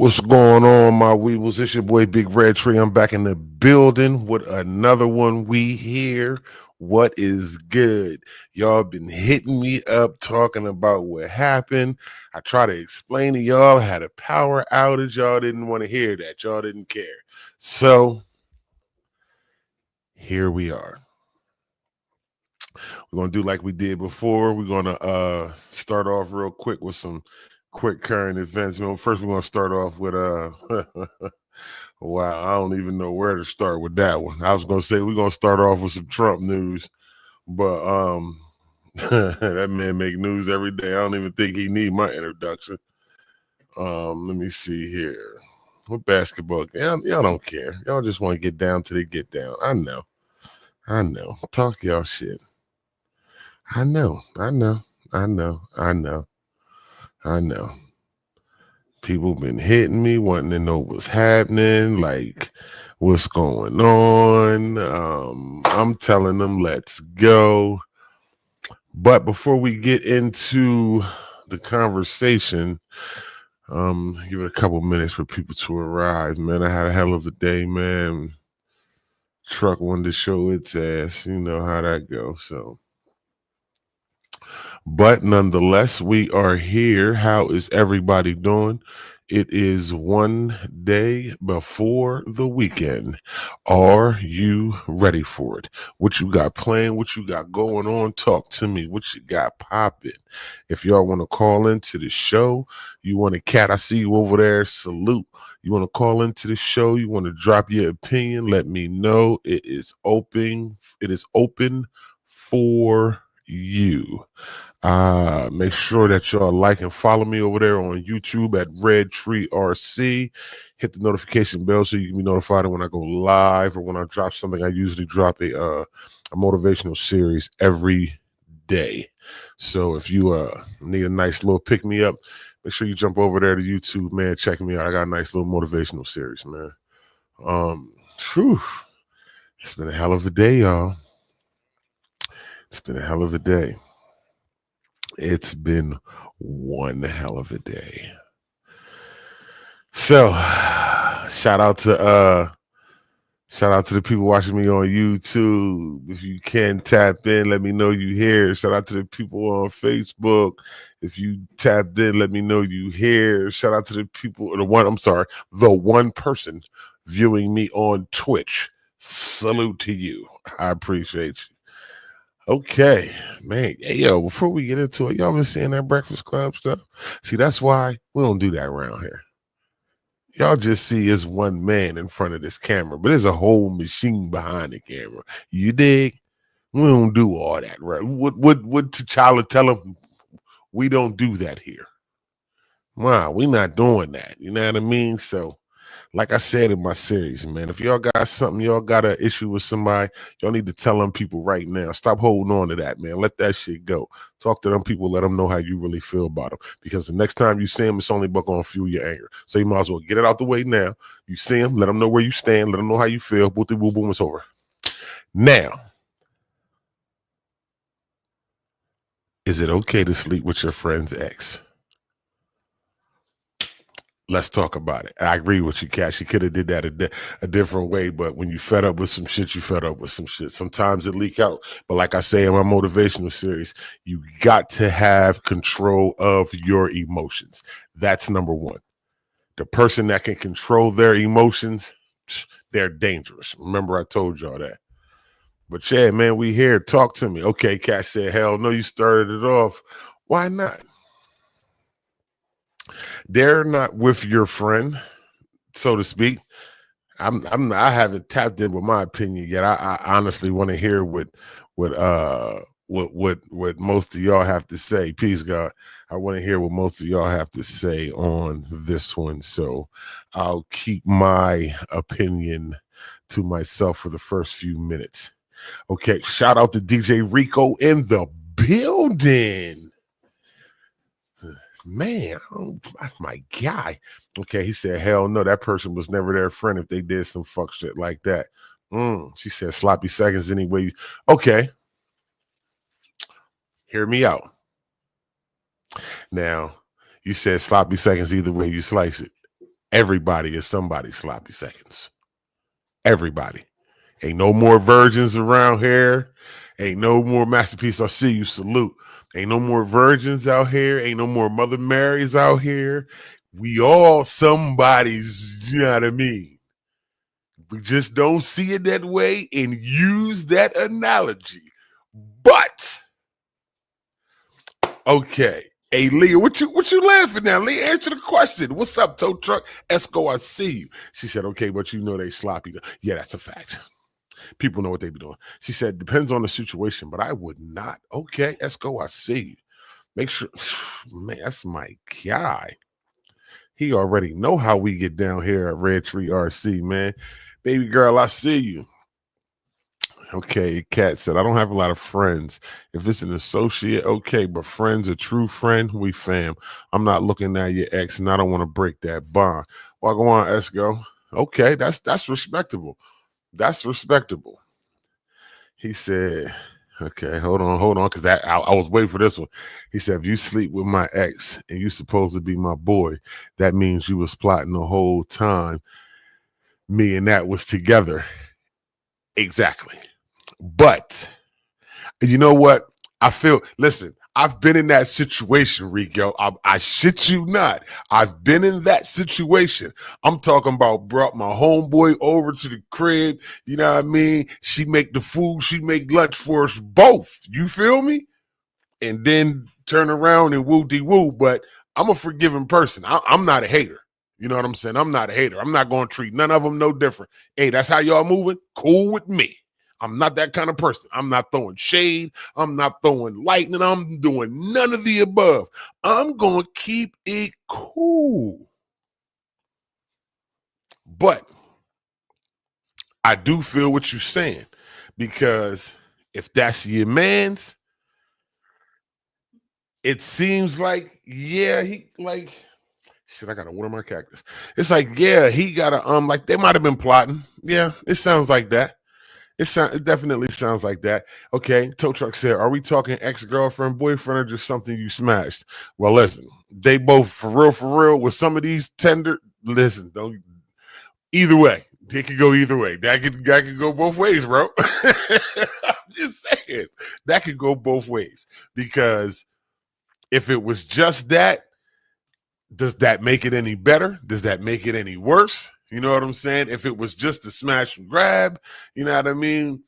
What's going on, my weebles? It's your boy Big Red Tree. I'm back in the building with another one. We here. What is good? Y'all been hitting me up talking about what happened. I try to explain to y'all had a power outage. Y'all didn't want to hear that. Y'all didn't care. So here we are. We're gonna do like we did before. We're gonna start off real quick with some quick current events. First we're gonna start off with wow, I don't even know where to start with that one. I was gonna say we're gonna start off with some Trump news, but that man make news every day. I don't even think he need my introduction. Let me see here. What basketball? Y'all don't care. Y'all just want to get down till they get down. I know. I know. Talk y'all shit. I know. I know. I know. I know. I know. People been hitting me, wanting to know what's happening, like what's going on. I'm telling them, let's go. But before we get into the conversation, give it a couple minutes for people to arrive. Man, I had a hell of a day, man. Truck wanted to show its ass. You know how that goes. So, but nonetheless, we are here. How is everybody doing? It is one day before the weekend. Are you ready for it? What you got playing? What you got going on? Talk to me. What you got popping? If y'all want to call into the show, you want to cat, I see you over there. Salute. You want to call into the show? You want to drop your opinion? Let me know. It is open. It is open for you. Make sure that y'all like and follow me over there on YouTube at Red Tree RC. Hit the notification bell so you can be notified when I go live or when I drop something. I usually drop a motivational series every day. So if you need a nice little pick me up, make sure you jump over there to YouTube, man. Check me out. I got a nice little motivational series, man. Whew, it's been a hell of a day, y'all. It's been a hell of a day. It's been one hell of a day. So, shout out to the people watching me on YouTube. If you can tap in, let me know you here. Shout out to the people on Facebook. If you tapped in, let me know you here. Shout out to the people, the one person viewing me on Twitch. Salute to you. I appreciate you. Okay, man. Hey, yo, before we get into it, y'all been seeing that Breakfast Club stuff? See, that's why we don't do that around here. Y'all just see is one man in front of this camera, but there's a whole machine behind the camera. You dig? We don't do all that, right? What T'Challa tell him? We don't do that here. Wow, we not doing that. You know what I mean? So, like I said in my series, man, if y'all got something, y'all got an issue with somebody, y'all need to tell them people right now. Stop holding on to that, man. Let that shit go. Talk to them people. Let them know how you really feel about them. Because the next time you see them, it's only but going to fuel your anger. So you might as well get it out the way now. You see them, let them know where you stand. Let them know how you feel. Boom, boom, boom, it's over. Now, is it okay to sleep with your friend's ex? Let's talk about it. I agree with you, Cash. She could have did that a different way, but when you fed up with some shit, you fed up with some shit. Sometimes it leak out. But like I say in my motivational series, you got to have control of your emotions. That's number one. The person that can control their emotions, they're dangerous. Remember, I told y'all that. But yeah, man, we here. Talk to me. Okay, Cash said, hell no, you started it off. Why not? They're not with your friend, so to speak. I haven't tapped in with my opinion yet. I honestly want to hear what most of y'all have to say. Peace, God. I want to hear what most of y'all have to say on this one. So I'll keep my opinion to myself for the first few minutes. Okay, shout out to DJ Rico in the building. Man, that's my guy. Okay, he said, hell no, that person was never their friend if they did some fuck shit like that. She said sloppy seconds anyway. Okay, hear me out. Now, you said sloppy seconds either way you slice it. Everybody is somebody's sloppy seconds. Everybody. Ain't no more virgins around here. Ain't no more masterpiece. I see you. Salute. Ain't no more virgins out here. Ain't no more Mother Marys out here. We all somebody's, you know what I mean? We just don't see it that way and use that analogy. But okay. Hey Leah, what you laughing at? Leah, answer the question. What's up, tow truck? Esco, I see you. She said, okay, but you know they sloppy. Yeah, that's a fact. People know what they be doing. She said, depends on the situation, but I would not. Okay, Esco, I see you. Make sure, man, that's my guy. He already know how we get down here at Red Tree RC, man. Baby girl, I see you. Okay, Kat said, I don't have a lot of friends. If it's an associate, okay, but friends, a true friend, we fam. I'm not looking at your ex, and I don't want to break that bond. Well, go on, Esco. Okay, that's respectable. That's respectable. He said, okay, hold on, because I was waiting for this one. He said, if you sleep with my ex and you supposed to be my boy, that means you was plotting the whole time me and that was together. Exactly. But you know what? I feel, listen, I've been in that situation, Rico. I shit you not. I've been in that situation. I'm talking about brought my homeboy over to the crib. You know what I mean? She make the food. She make lunch for us both. You feel me? And then turn around and woo-de-woo. But I'm a forgiving person. I'm not a hater. You know what I'm saying? I'm not a hater. I'm not going to treat none of them no different. Hey, that's how y'all moving? Cool with me. I'm not that kind of person. I'm not throwing shade. I'm not throwing lightning. I'm doing none of the above. I'm going to keep it cool. But I do feel what you're saying, because if that's your man's, it seems like, yeah, he like, shit, I gotta water my cactus. It's like, yeah, he gotta like they might have been plotting. Yeah, it sounds like that. It definitely sounds like that. Okay, tow truck said, are we talking ex-girlfriend, boyfriend, or just something you smashed? Well, listen, they both for real with some of these tender. Listen, don't either way. It could go either way. That could go both ways, bro. I'm just saying that could go both ways, because if it was just that, does that make it any better? Does that make it any worse? You know what I'm saying? If it was just a smash and grab, you know what I mean?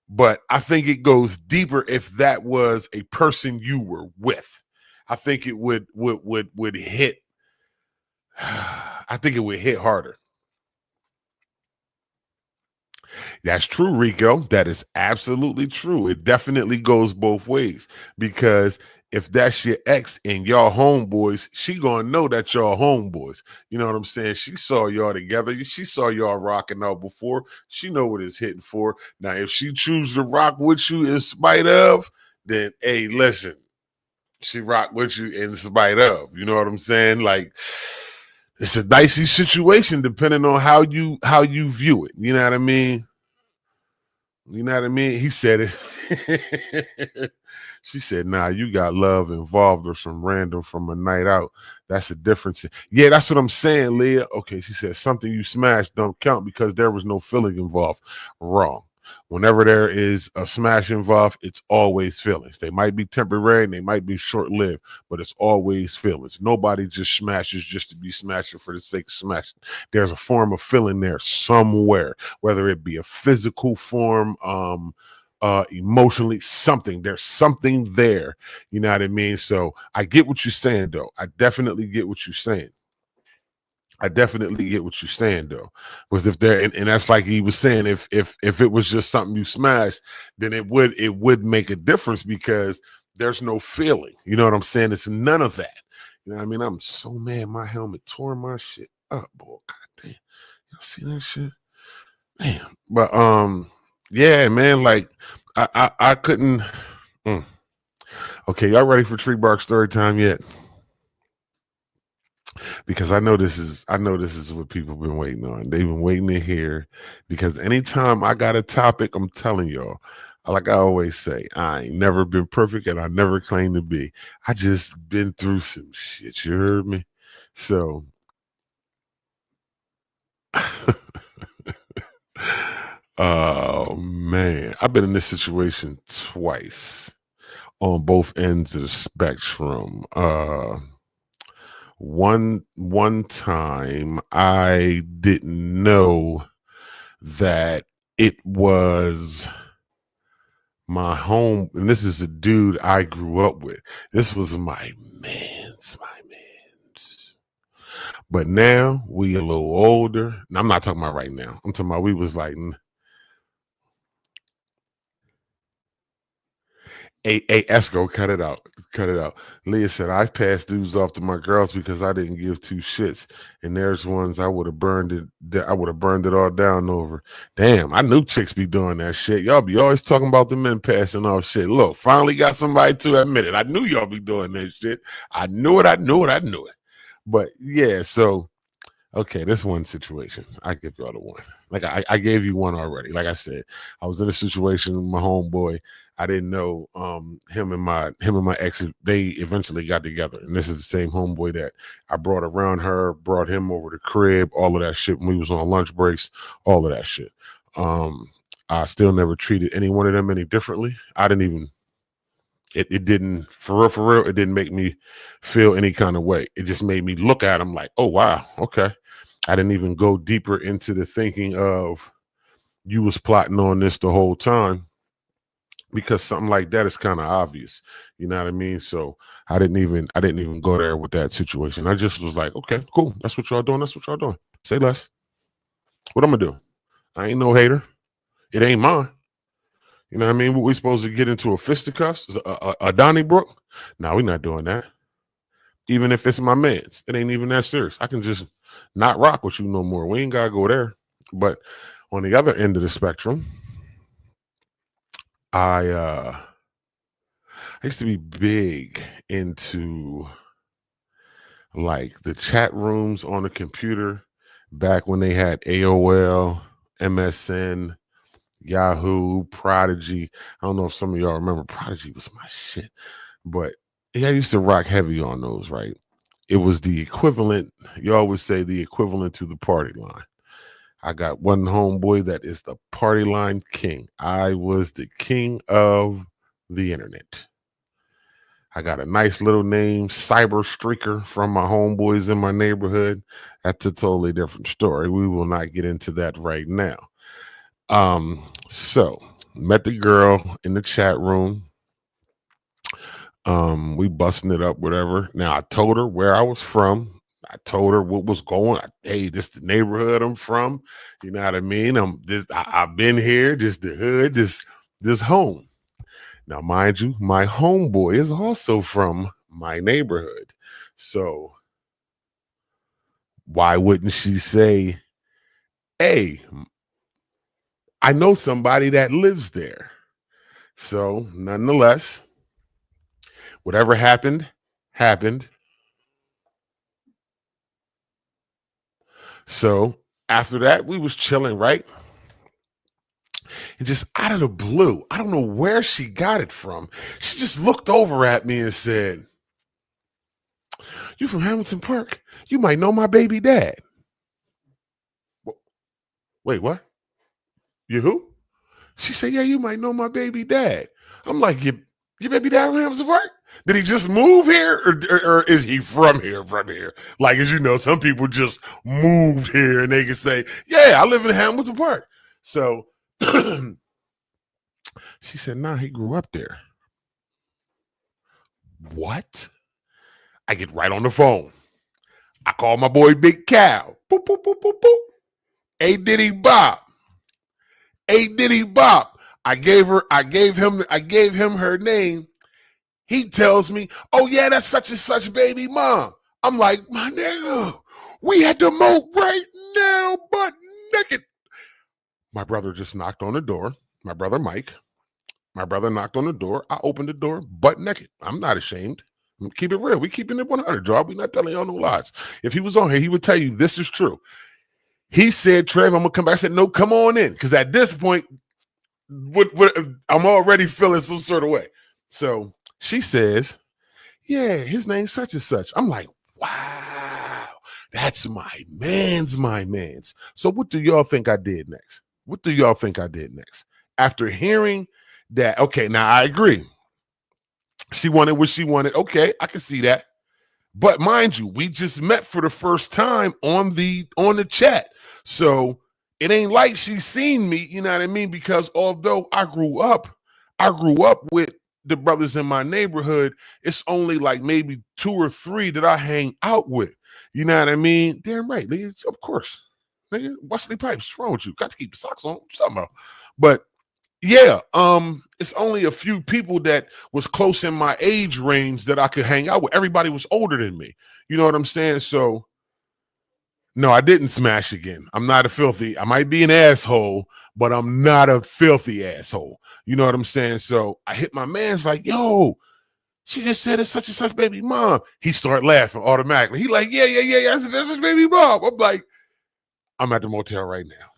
But I think it goes deeper if that was a person you were with. I think it would hit. I think it would hit harder. That's true, Rico. That is absolutely true. It definitely goes both ways, because if that's your ex and y'all homeboys, she gonna know that y'all homeboys. You know what I'm saying? She saw y'all together. She saw y'all rocking out before. She know what it's hitting for. Now, if she chooses to rock with you in spite of, then hey, listen, she rock with you in spite of. You know what I'm saying? Like, it's a dicey situation depending on how you view it. You know what I mean? You know what I mean? He said it. She said, nah, you got love involved or some random from a night out. That's a difference. Yeah, that's what I'm saying, Leah. Okay, she said something you smashed don't count because there was no feeling involved. Wrong. Whenever there is a smash involved, it's always feelings. They might be temporary and they might be short-lived, but it's always feelings. Nobody just smashes just to be smashing for the sake of smashing. There's a form of feeling there somewhere, whether it be a physical form, emotionally, something. There's something there. You know what I mean? So I get what you're saying, though. I definitely get what you're saying. I definitely get what you're saying, though, because if there, and that's like he was saying, if it was just something you smashed, then it would make a difference, because there's no feeling. You know what I'm saying? It's none of that. You know what I mean? I'm so mad my helmet tore my shit up, boy. God damn, y'all see that shit? Damn. But yeah, man, like I couldn't. Mm. Okay, y'all ready for Tree Bark story time yet? Because I know this is what people been waiting on. They've been waiting to hear, because anytime I got a topic, I'm telling y'all, like I always say, I ain't never been perfect and I never claim to be. I just been through some shit. You heard me? So Oh man, I've been in this situation twice on both ends of the spectrum. One time I didn't know that it was my home, and this is a dude I grew up with. This was my man's. But now we a little older. And I'm not talking about right now. I'm talking about we was like, hey, Esco, cut it out. Cut it out. Leah said, I've passed dudes off to my girls because I didn't give two shits. And there's ones I would have burned it all down over. Damn, I knew chicks be doing that shit. Y'all be always talking about the men passing off shit. Look, finally got somebody to admit it. I knew y'all be doing that shit. I knew it. But yeah, so okay, this one situation. I give y'all the one. Like I gave you one already. Like I said, I was in a situation with my homeboy. I didn't know him and my ex. They eventually got together, and this is the same homeboy that I brought around her, brought him over the crib, all of that shit when we was on lunch breaks, all of that shit. I still never treated any one of them any differently. I didn't even. It didn't for real. It didn't make me feel any kind of way. It just made me look at him like, oh wow, okay. I didn't even go deeper into the thinking of you was plotting on this the whole time, because something like that is kind of obvious. You know what I mean? So I didn't even go there with that situation. I just was like, okay, cool. That's what y'all doing. That's what y'all doing. Say less. What I'm gonna do? I ain't no hater. It ain't mine. You know what I mean? What we supposed to get into a fisticuffs? A Donnybrook? No, we're not doing that. Even if it's my man's, it ain't even that serious. I can just not rock with you no more. We ain't gotta go there. But on the other end of the spectrum, I used to be big into like the chat rooms on the computer back when they had AOL, MSN, Yahoo, Prodigy. I don't know if some of y'all remember Prodigy was my shit, but yeah, I used to rock heavy on those, right? It was the equivalent, you always say the equivalent to the party line. I got one homeboy that is the party line king. I was the king of the internet. I got a nice little name, Cyber Streaker, from my homeboys in my neighborhood. That's a totally different story. We will not get into that right now. So met the girl in the chat room. We busting it up, whatever. Now I told her where I was from. I told her what was going on. Hey, this the neighborhood I'm from. You know what I mean? I've been here, just the hood, this home. Now, mind you, my homeboy is also from my neighborhood. So why wouldn't she say, hey, I know somebody that lives there? So nonetheless, whatever happened, happened. So after that, we was chilling, right? And just out of the blue, I don't know where she got it from. She just looked over at me and said, you from Hamilton Park? You might know my baby dad. Wait, what? You who? She said, yeah, you might know my baby dad. I'm like, your baby dad from Hamilton Park? Did he just move here, or is he from here? From here? Like, as you know, some people just moved here and they can say, yeah, I live in Hamilton Park. So she said, nah, he grew up there. What? I get right on the phone. I call my boy Big Cal. Boop, boop, boop, boop, boop. A Diddy Bob. A Diddy Bob. I gave him her name. He tells me, oh yeah, that's such and such baby mom. I'm like, my nigga, we had to moat right now, but naked. My brother just knocked on the door. My brother Mike. My brother knocked on the door. I opened the door, butt naked. I'm not ashamed. Keep it real. We keeping it 100, y'all. We not telling y'all no lies. If he was on here, he would tell you this is true. He said, Trev, I'm gonna come back. I said, no, come on in. Because at this point, I'm already feeling some sort of way. So she says, yeah, his name's such and such. I'm like, wow, That's my man's. So what do y'all think I did next? What do y'all think I did next? After hearing that, okay, now I agree. She wanted what she wanted. Okay, I can see that. But mind you, we just met for the first time on the chat. So it ain't like she's seen me, you know what I mean? Because although I grew up with the brothers in my neighborhood, it's only like maybe 2 or 3 that I hang out with. You know what I mean? Damn right, nigga. Of course. Nigga, Wesley Pipes, what's wrong with you? Got to keep the socks on. What you talking about? But yeah, it's only a few people that was close in my age range that I could hang out with. Everybody was older than me. You know what I'm saying? So no, I didn't smash again. I'm not a filthy. I might be an asshole, but I'm not a filthy asshole. You know what I'm saying? So I hit my man's like, yo, she just said it's such and such baby mom. He started laughing automatically. He like, yeah. That's his baby mom. I'm like, I'm at the motel right now.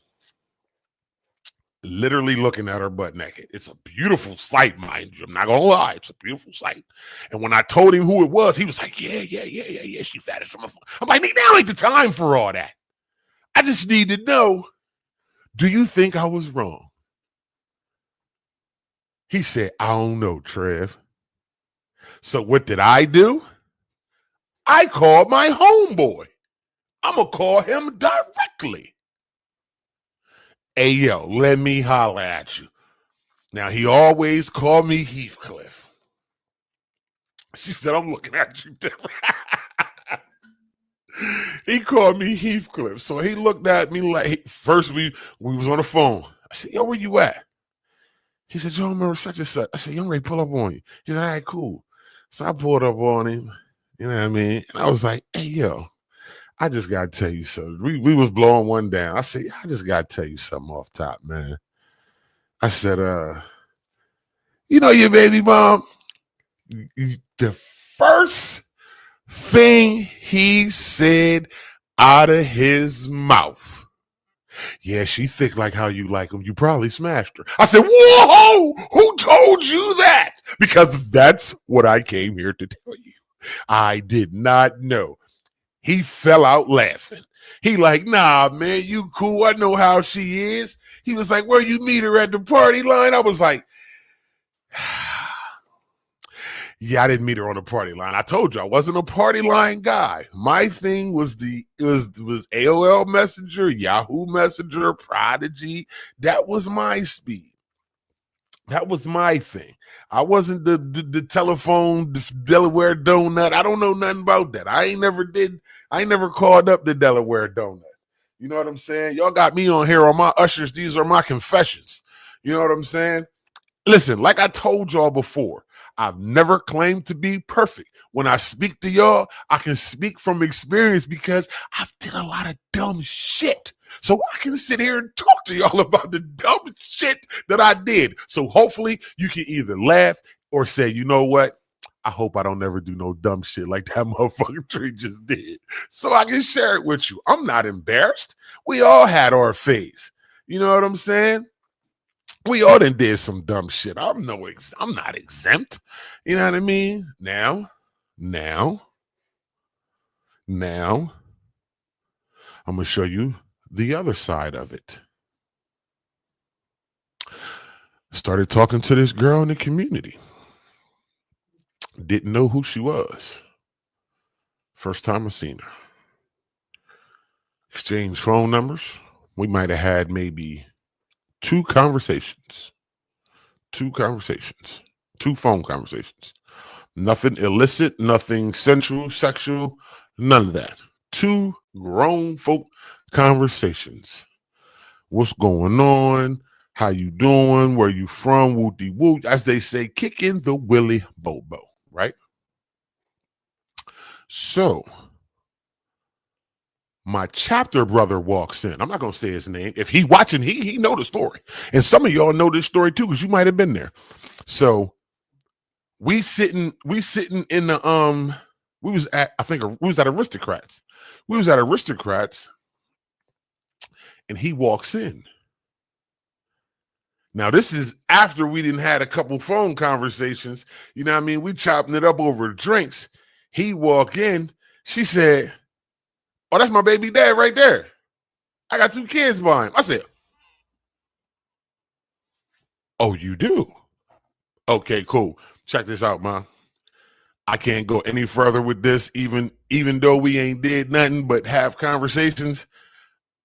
Literally looking at her butt naked. It's a beautiful sight, mind you. I'm not gonna lie, it's a beautiful sight. And when I told him who it was, he was like, yeah. She fat as from a. I'm like, now ain't the time for all that. I just need to know, do you think I was wrong? He said, I don't know, Trev. So what did I do? I called my homeboy. I'm gonna call him directly. Hey, yo, let me holler at you. Now, he always called me Heathcliff. She said, I'm looking at you different. He called me Heathcliff. So he looked at me like, first we was on the phone. I said, yo, where you at? He said, yo, I remember such and such. I said, yo, I'm ready to pull up on you. He said, all right, cool. So I pulled up on him. You know what I mean? And I was like, hey, yo, I just got to tell you something. We was blowing one down. I said, I just got to tell you something off top, man. I said, you know your baby mom? The first thing he said out of his mouth, yeah, she thick like how you like them. You probably smashed her. I said, whoa, who told you that? Because that's what I came here to tell you. I did not know. He fell out laughing. He like, nah, man, you cool. I know how she is. He was like, where you meet her at the party line? I was like, yeah, I didn't meet her on the party line. I told you I wasn't a party line guy. My thing was was AOL Messenger, Yahoo Messenger, Prodigy. That was my speed. That was my thing. I wasn't the telephone the Delaware donut. I don't know nothing about that. I ain't never called up the Delaware donut. You know what I'm saying? Y'all got me on here on my ushers. These are my confessions. You know what I'm saying? Listen, like I told y'all before, I've never claimed to be perfect. When I speak to y'all, I can speak from experience because I've did a lot of dumb shit. So I can sit here and talk to y'all about the dumb shit that I did. So hopefully you can either laugh or say, you know what? I hope I don't ever do no dumb shit like that motherfucker Tree just did. So I can share it with you. I'm not embarrassed. We all had our phase. You know what I'm saying? We all done did some dumb shit. I'm not exempt. You know what I mean? Now, I'm gonna show you the other side of it. Started talking to this girl in the community. Didn't know who she was. First time I seen her. Exchanged phone numbers. We might have had maybe two conversations. Two phone conversations. Nothing illicit, nothing sensual, sexual, none of that. Two grown folk conversations. What's going on? How you doing? Where you from? Woo-dee woo. As they say, kicking the Willy Bobo, right? So my chapter brother walks in. I'm not gonna say his name. If he watching, he know the story. And some of y'all know this story too, because you might have been there. So we sitting in the we was at Aristocrats. We was at Aristocrats, and he walks in. Now, this is after we didn't had a couple phone conversations. You know what I mean? We chopping it up over drinks. He walk in. She said, Oh, that's my baby dad right there. I got 2 kids by him. I said, oh, you do? Okay, cool. Check this out, man. I can't go any further with this, even though we ain't did nothing but have conversations.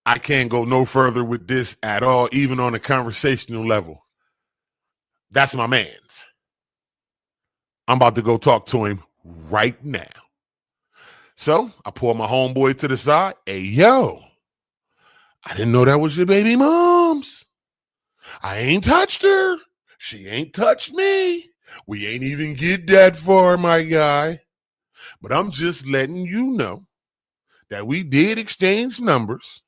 I can't go no further with this at all, even on a conversational level. That's my man's. I'm about to go talk to him right now. So I pull my homeboy to the side. Hey, yo, I didn't know that was your baby mom's. I ain't touched her. She ain't touched me. We ain't even get that far, my guy. But I'm just letting you know that we did exchange numbers.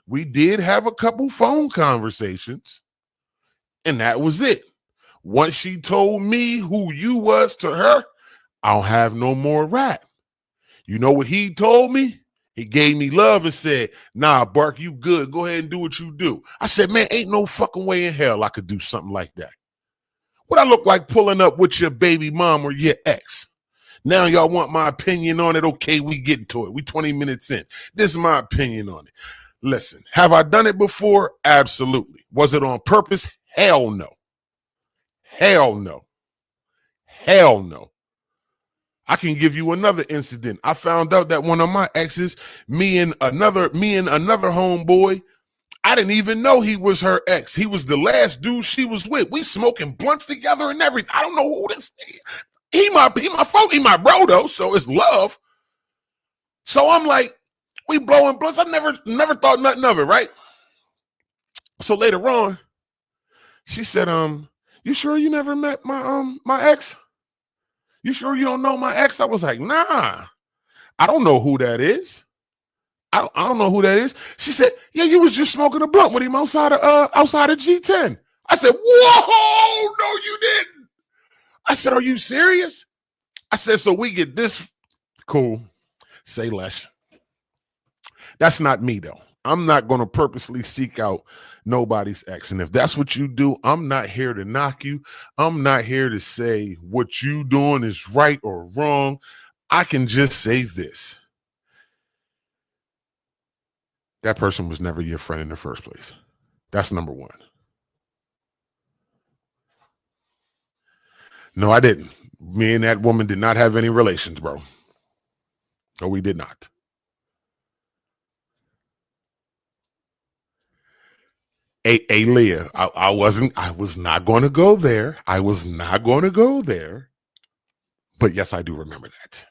We did have a couple phone conversations, and that was it. Once she told me who you was to her, I don't have no more rap. You know what he told me? He gave me love and said, nah, Bark, you good. Go ahead and do what you do. I said, man, ain't no fucking way in hell I could do something like that. What I look like pulling up with your baby mom or your ex? Now y'all want my opinion on it. Okay, we getting to it. We 20 minutes in. This is my opinion on it. Listen, have I done it before? Absolutely. Was it on purpose? Hell no. Hell no. Hell no. I can give you another incident. I found out that one of my exes, me and another homeboy, I didn't even know he was her ex. He was the last dude she was with. We smoking blunts together and everything. I don't know who this is. He my bro though, so it's love. So I'm like, we blowing blunts. I never thought nothing of it, right? So later on, she said, you sure you never met my ex? You sure you don't know my ex? I was like, nah, I don't know who that is. I don't know who that is. She said, yeah, you was just smoking a blunt with him outside of G10. I said, whoa, no, you didn't. I said, are you serious? I said, so we get this. Cool. Say less. That's not me, though. I'm not going to purposely seek out nobody's ex. And if that's what you do, I'm not here to knock you. I'm not here to say what you doing is right or wrong. I can just say this. That person was never your friend in the first place. That's number one. No, I didn't. Me and that woman did not have any relations, bro. No, we did not. Hey, Leah, I was not going to go there. I was not going to go there. But yes, I do remember that.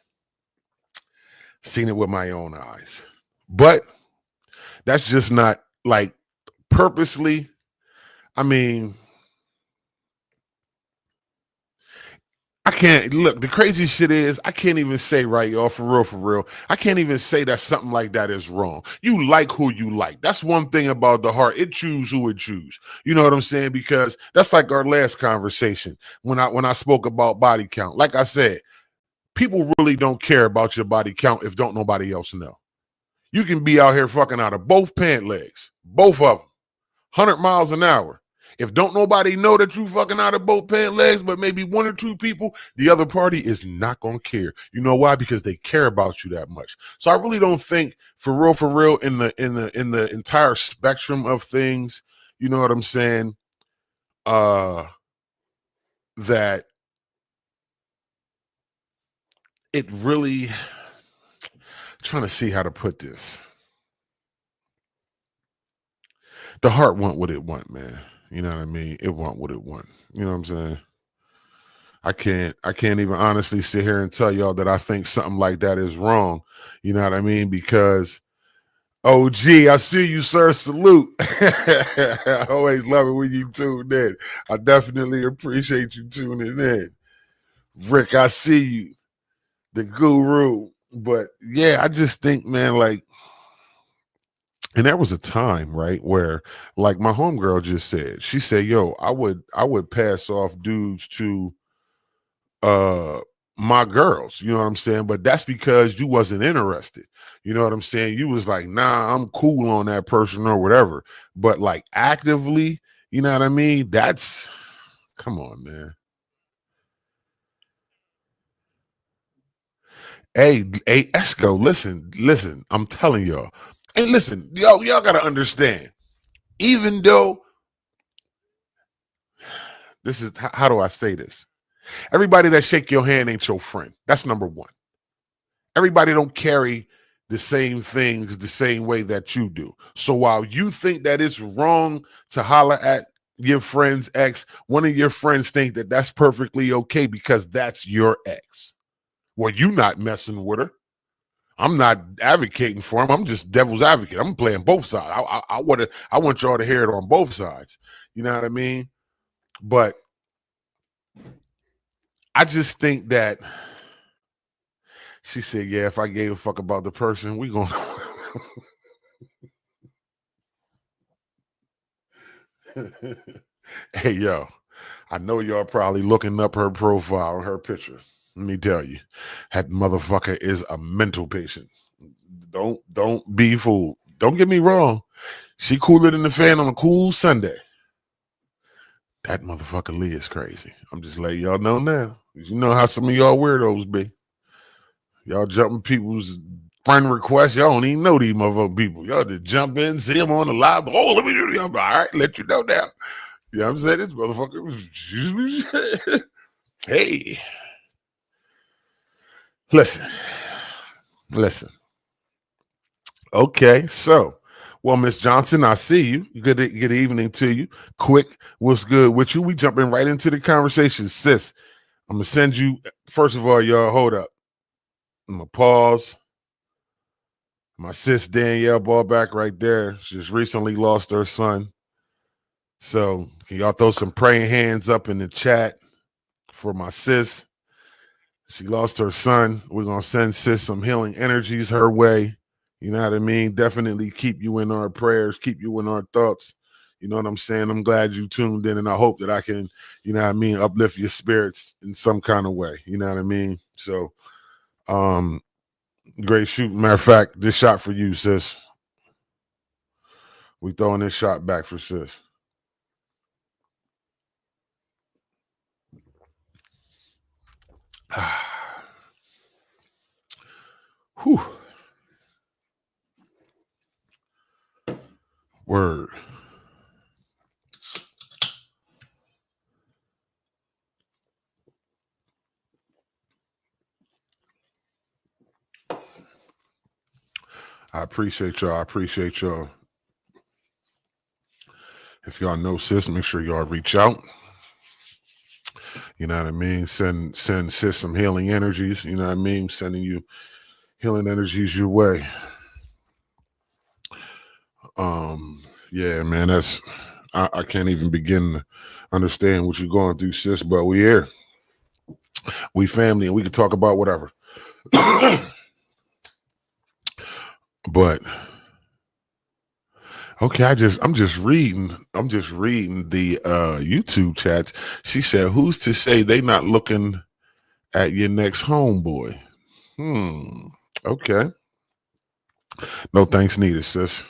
Seen it with my own eyes. But that's just not like purposely. I mean, I can't look. The crazy shit is I can't even say, right, y'all, for real. I can't even say that something like that is wrong. You like who you like. That's one thing about the heart. It choose who it choose. You know what I'm saying? Because that's like our last conversation when I spoke about body count. Like I said, people really don't care about your body count if don't nobody else know. You can be out here fucking out of both pant legs, both of them, 100 miles an hour. If don't nobody know that you fucking out of both pant legs, but maybe one or two people, the other party is not gonna care. You know why? Because they care about you that much. So I really don't think, for real, in the entire spectrum of things, you know what I'm saying? That it really, trying to see how to put this. The heart want what it want, man. You know what I mean? It want what it want. You know what I'm saying? I can't even honestly sit here and tell y'all that I think something like that is wrong. You know what I mean? Because OG, I see you, sir. Salute. I always love it when you tune in. I definitely appreciate you tuning in. Rick, I see you. The guru. But yeah, I just think, man, like, and there was a time, right, where like my homegirl just said, she said, yo, I would pass off dudes to uh my girls, you know what I'm saying? But that's because you wasn't interested. You know what I'm saying? You was like, nah, I'm cool on that person or whatever. But like actively, you know what I mean? That's come on, man. Hey, Esco, listen. I'm telling y'all. And listen, y'all gotta understand. Even though this is how do I say this? Everybody that shake your hand ain't your friend. That's number one. Everybody don't carry the same things the same way that you do. So while you think that it's wrong to holler at your friend's ex, one of your friends think that that's perfectly okay because that's your ex. Well, you not messing with her. I'm not advocating for him. I'm just devil's advocate. I'm playing both sides. I want y'all to hear it on both sides. You know what I mean? But I just think that she said, "Yeah, if I gave a fuck about the person, we gonna." Hey, yo, I know y'all probably looking up her profile, her picture. Let me tell you, that motherfucker is a mental patient. Don't be fooled. Don't get me wrong. She cooler than the fan on a cool Sunday. That motherfucker Lee is crazy. I'm just letting y'all know now. You know how some of y'all weirdos be. Y'all jumping people's friend requests. Y'all don't even know these motherfucking people. Y'all just jump in, see them on the live. Oh, let me do it. All right, let you know now. You know what I'm saying? This motherfucker. Hey. Listen. Okay, so, well, Miss Johnson, I see you. Good evening to you. Quick, what's good with you? We jumping right into the conversation, sis. I'm gonna send you. First of all, y'all, hold up. I'm gonna pause. My sis Danielle Ballback right there. She just recently lost her son. So can y'all throw some praying hands up in the chat for my sis? She lost her son. We're gonna send sis some healing energies her way. You know what I mean? Definitely keep you in our prayers, keep you in our thoughts. You know what I'm saying? I'm glad you tuned in, and I hope that I can, you know what I mean, uplift your spirits in some kind of way. You know what I mean? So, great shoot. Matter of fact, this shot for you, sis. We throwing this shot back for sis. Whew. Word. I appreciate y'all. If y'all know sis, make sure y'all reach out. You know what I mean? Send sis some healing energies. You know what I mean? Sending you healing energies your way. Yeah, man, that's I can't even begin to understand what you're going through, sis, but we here. We family and we can talk about whatever. But okay, I'm just reading the YouTube chats. She said, "Who's to say they not looking at your next homeboy?" Okay. No thanks needed, sis.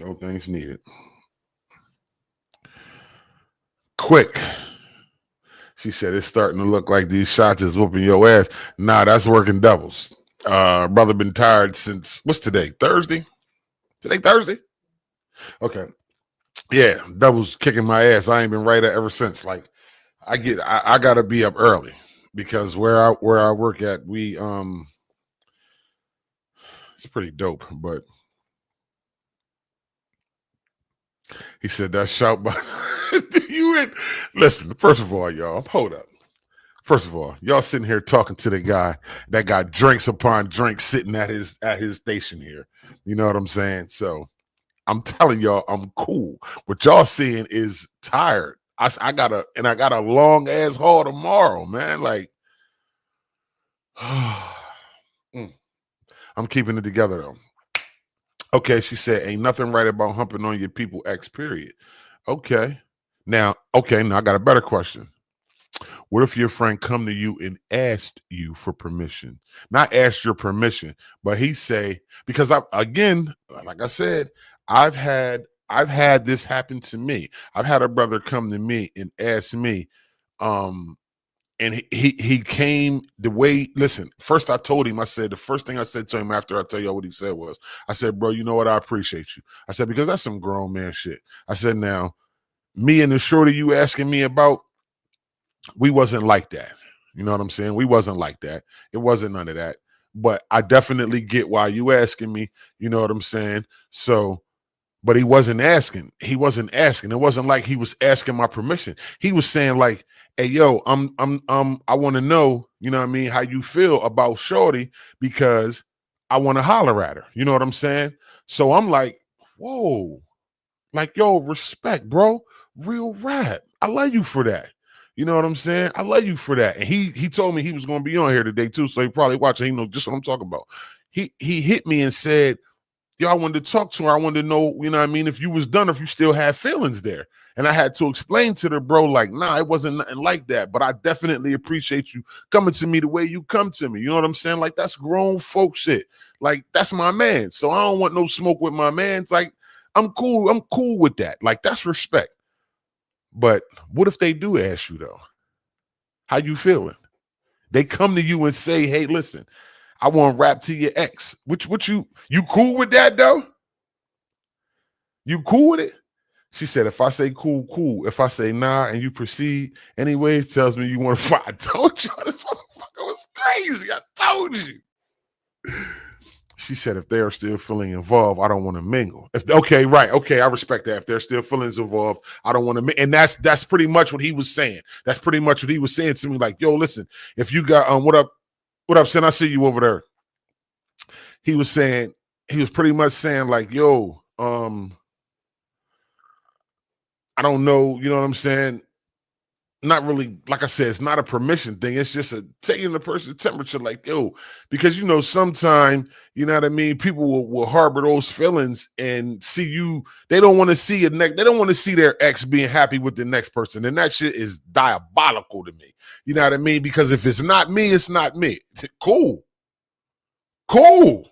No thanks needed. Quick. She said it's starting to look like these shots is whooping your ass. Nah, that's working doubles. Brother been tired since what's today? Thursday? Today Thursday? Okay. Yeah, doubles kicking my ass. I ain't been right ever since. Like I gotta be up early because where I work at, we it's pretty dope. But he said that shout by you ain't listen, first of all, y'all, hold up. First of all, y'all sitting here talking to the guy that got drinks upon drinks sitting at his station here. You know what I'm saying? So I'm telling y'all, I'm cool. What y'all seeing is tired. I got a long ass haul tomorrow, man. Like, I'm keeping it together though. Okay, she said, ain't nothing right about humping on your people, X period. Okay. Now I got a better question. What if your friend come to you and asked you for permission? Not asked your permission, but he say, because again, like I said, I've had this happen to me. I've had a brother come to me and ask me, And he came the way, listen, first I told him, I said, the first thing I said to him after I tell y'all what he said was, I said, bro, you know what? I appreciate you. I said, because that's some grown man shit. I said, now, me and the shorty you asking me about, we wasn't like that. You know what I'm saying? We wasn't like that. It wasn't none of that. But I definitely get why you asking me. You know what I'm saying? So, but he wasn't asking. He wasn't asking. It wasn't like he was asking my permission. He was saying like, "Hey, yo, I want to know, you know what I mean, how you feel about shorty because I want to holler at her." You know what I'm saying? So I'm like, "Whoa, like, yo, respect, bro. Real rap. I love you for that." You know what I'm saying? I love you for that. And he told me he was going to be on here today too, so he probably watching. He know just what I'm talking about. He hit me and said, "Yo, I wanted to talk to her. I wanted to know, you know what I mean, if you was done, if you still had feelings there." And I had to explain to the bro, like, nah, it wasn't nothing like that. But I definitely appreciate you coming to me the way you come to me. You know what I'm saying? Like, that's grown folk shit. Like, that's my man. So I don't want no smoke with my man's. Like, I'm cool. I'm cool with that. Like, that's respect. But what if they do ask you though? How you feeling? They come to you and say, "Hey, listen, I want to rap to your ex." What you cool with that though? You cool with it? She said, if I say cool, cool. If I say nah and you proceed anyways, tells me you want to fight. I told you this motherfucker was crazy. I told you. She said, if they are still feeling involved, I don't want to mingle. If okay, right, okay, I respect that. If they're still feelings involved, I don't want to. And that's pretty much what he was saying. That's pretty much what he was saying to me. Like, yo, listen, if you got what up, son? I see you over there. He was saying, he was pretty much saying, like, yo, I don't know, you know what I'm saying? Not really, like I said, it's not a permission thing. It's just a taking the person's temperature, like, yo, because you know, sometime, you know what I mean, people will harbor those feelings and see you, they don't want to see they don't want to see their ex being happy with the next person. And that shit is diabolical to me. You know what I mean? Because if it's not me, it's not me. Cool. Cool.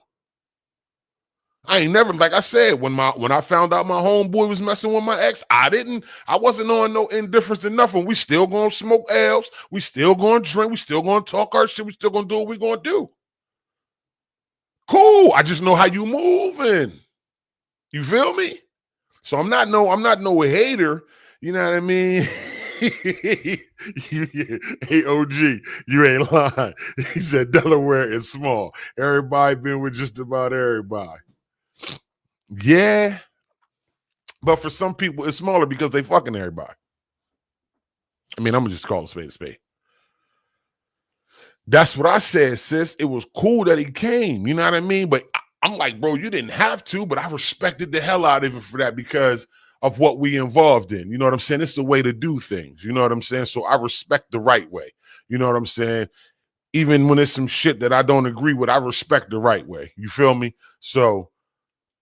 I ain't never, like I said, when I found out my homeboy was messing with my ex, I wasn't on no indifference to nothing. We still gonna smoke L's, we still gonna drink, we still gonna talk our shit, we still gonna do what we gonna do. Cool. I just know how you moving. You feel me? So I'm not no hater. You know what I mean? Hey OG, you ain't lying. He said Delaware is small. Everybody been with just about everybody. Yeah, but for some people, it's smaller because they fucking everybody. I mean, I'm gonna just call a spade a spade. That's what I said, sis. It was cool that he came. You know what I mean? But I'm like, bro, you didn't have to, but I respected the hell out of him for that because of what we involved in. You know what I'm saying? It's the way to do things. You know what I'm saying? So I respect the right way. You know what I'm saying? Even when it's some shit that I don't agree with, I respect the right way. You feel me? So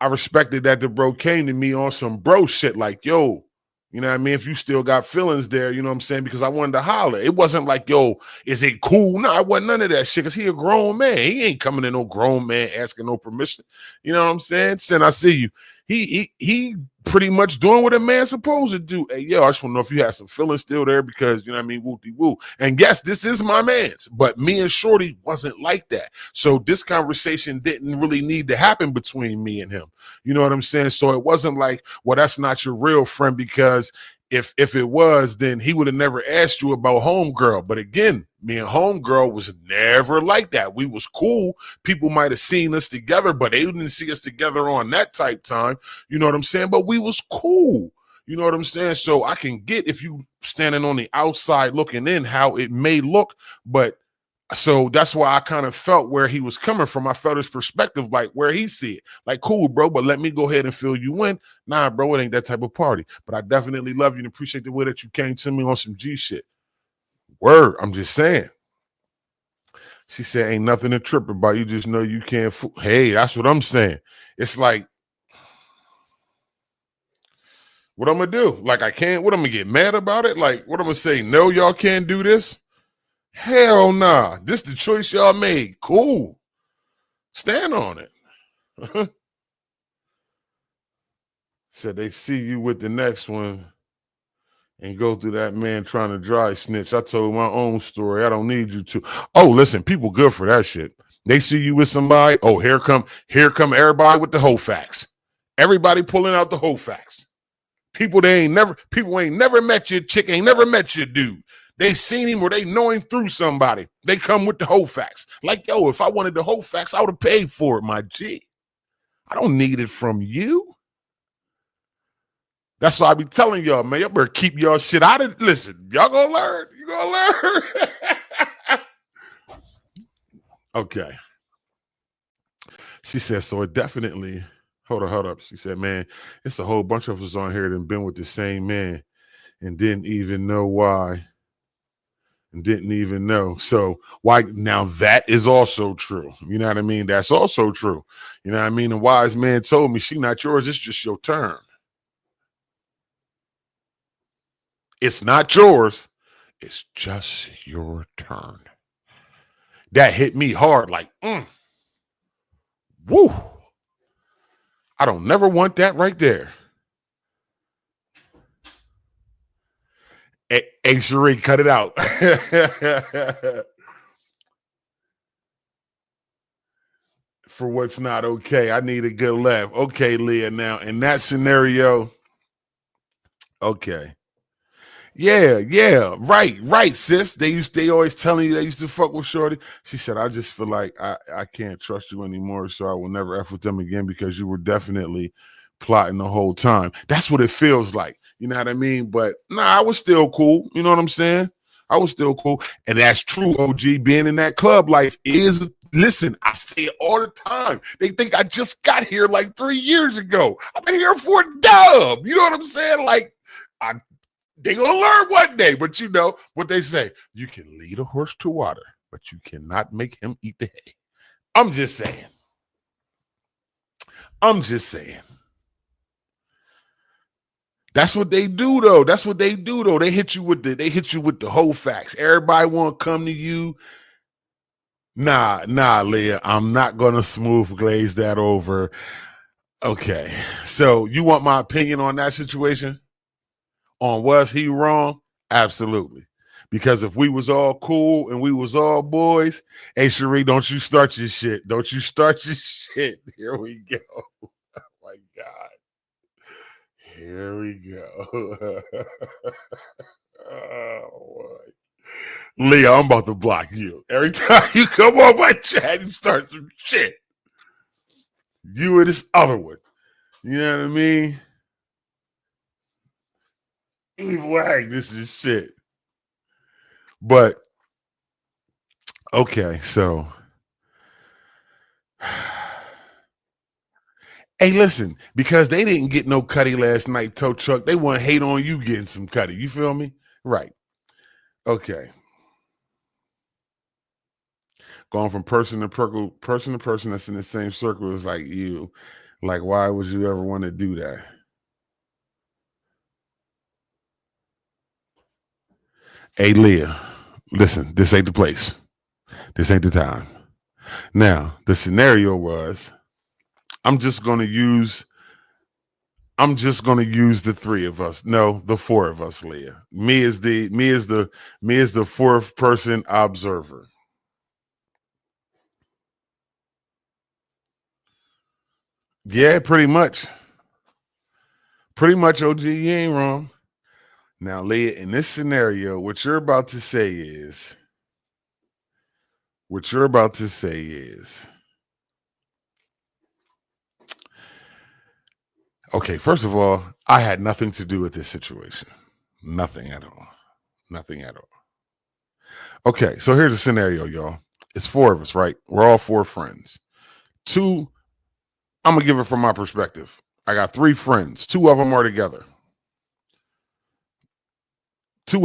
I respected that the bro came to me on some bro shit like, yo, you know what I mean? If you still got feelings there, you know what I'm saying? Because I wanted to holler. It wasn't like, yo, is it cool? No, it wasn't none of that shit because he a grown man. He ain't coming to no grown man asking no permission. You know what I'm saying? Sin, I see you. He pretty much doing what a man's supposed to do. Hey, yo, I just want to know if you have some feelings still there because, you know what I mean, woo-de-woo. And yes, this is my man's, but me and Shorty wasn't like that. So this conversation didn't really need to happen between me and him. You know what I'm saying? So it wasn't like, well, that's not your real friend because if it was, then he would have never asked you about homegirl. But again, me and homegirl was never like that. We was cool. People might have seen us together, but they didn't see us together on that type time. You know what I'm saying? But we was cool. You know what I'm saying? So I can get if you standing on the outside looking in how it may look, but so that's why I kind of felt where he was coming from. I felt his perspective, like where he see it. Like, cool, bro, but let me go ahead and fill you in. Nah, bro, it ain't that type of party. But I definitely love you and appreciate the way that you came to me on some G shit. Word, I'm just saying. She said, ain't nothing to trip about. You just know you can't fool. Hey, that's what I'm saying. It's like, what I'm gonna do? Like, I can't, what I'm gonna get mad about it? Like, what I'm gonna say? No, y'all can't do this? Hell nah. This the choice y'all made. Cool. Stand on it. Said they see you with the next one. and go through that man trying to dry snitch. I told my own story. I don't need you to. Oh, listen, people good for that shit. They see you with somebody. Oh, here come everybody with the whole facts. Everybody pulling out the whole facts. People ain't never met your chick, ain't never met your dude. They seen him or they know him through somebody. They come with the whole facts. Like, yo, if I wanted the whole facts, I would have paid for it, my G. I don't need it from you. That's why I be telling y'all, man, y'all better keep y'all shit out of it. Listen, y'all gonna learn. You gonna learn. Okay. She said, so it definitely, hold up. She said, man, it's a whole bunch of us on here that been with the same man and didn't even know why. And didn't even know. So why now that is also true. You know what I mean? That's also true. You know what I mean? A wise man told me, she not yours, it's just your turn. It's not yours, it's just your turn. That hit me hard, like, woo. I don't never want that right there. Hey, Cherie, cut it out. For what's not okay, I need a good laugh. Okay, Leah, now in that scenario, okay. Yeah, right, sis. They always telling you they used to fuck with Shorty. She said, I just feel like I can't trust you anymore, so I will never F with them again because you were definitely plotting the whole time. That's what it feels like. You know what I mean? But nah, I was still cool. You know what I'm saying? I was still cool. And that's true, OG. Being in that club life is, listen, I say it all the time. They think I just got here like 3 years ago. I've been here for a dub. You know what I'm saying? Like, they gonna learn one day, but you know what they say. You can lead a horse to water, but you cannot make him eat the hay. I'm just saying. That's what they do, though. They hit you with the whole facts. Everybody want to come to you. Nah, Leah. I'm not gonna smooth glaze that over. Okay. So you want my opinion on that situation? On was he wrong? Absolutely. Because if we was all cool and we was all boys, hey Cherie, don't you start your shit. Don't you start your shit. Here we go. Oh my God. Here we go. Oh boy. Leah, I'm about to block you. Every time you come on my chat, you start some shit. You and this other one. You know what I mean? Evil Hag, this is shit. But okay, so hey, listen, because they didn't get no cutty last night, tow truck, they want to hate on you getting some cutty. You feel me? Right. Okay. Going from person to person that's in the same circle is like you. Like, why would you ever want to do that? Hey, Leah, listen, this ain't the place. This ain't the time. Now, the scenario was I'm just gonna use the three of us. No, the four of us, Leah. Me is the fourth person observer. Yeah, pretty much. Pretty much, OG, you ain't wrong. Now, Leah, in this scenario, what you're about to say is okay, first of all, I had nothing to do with this situation. Nothing at all. Nothing at all. Okay, so here's a scenario, y'all. It's four of us, right? We're all four friends. Two, I'm gonna give it from my perspective. I got three friends. Two of them are together. So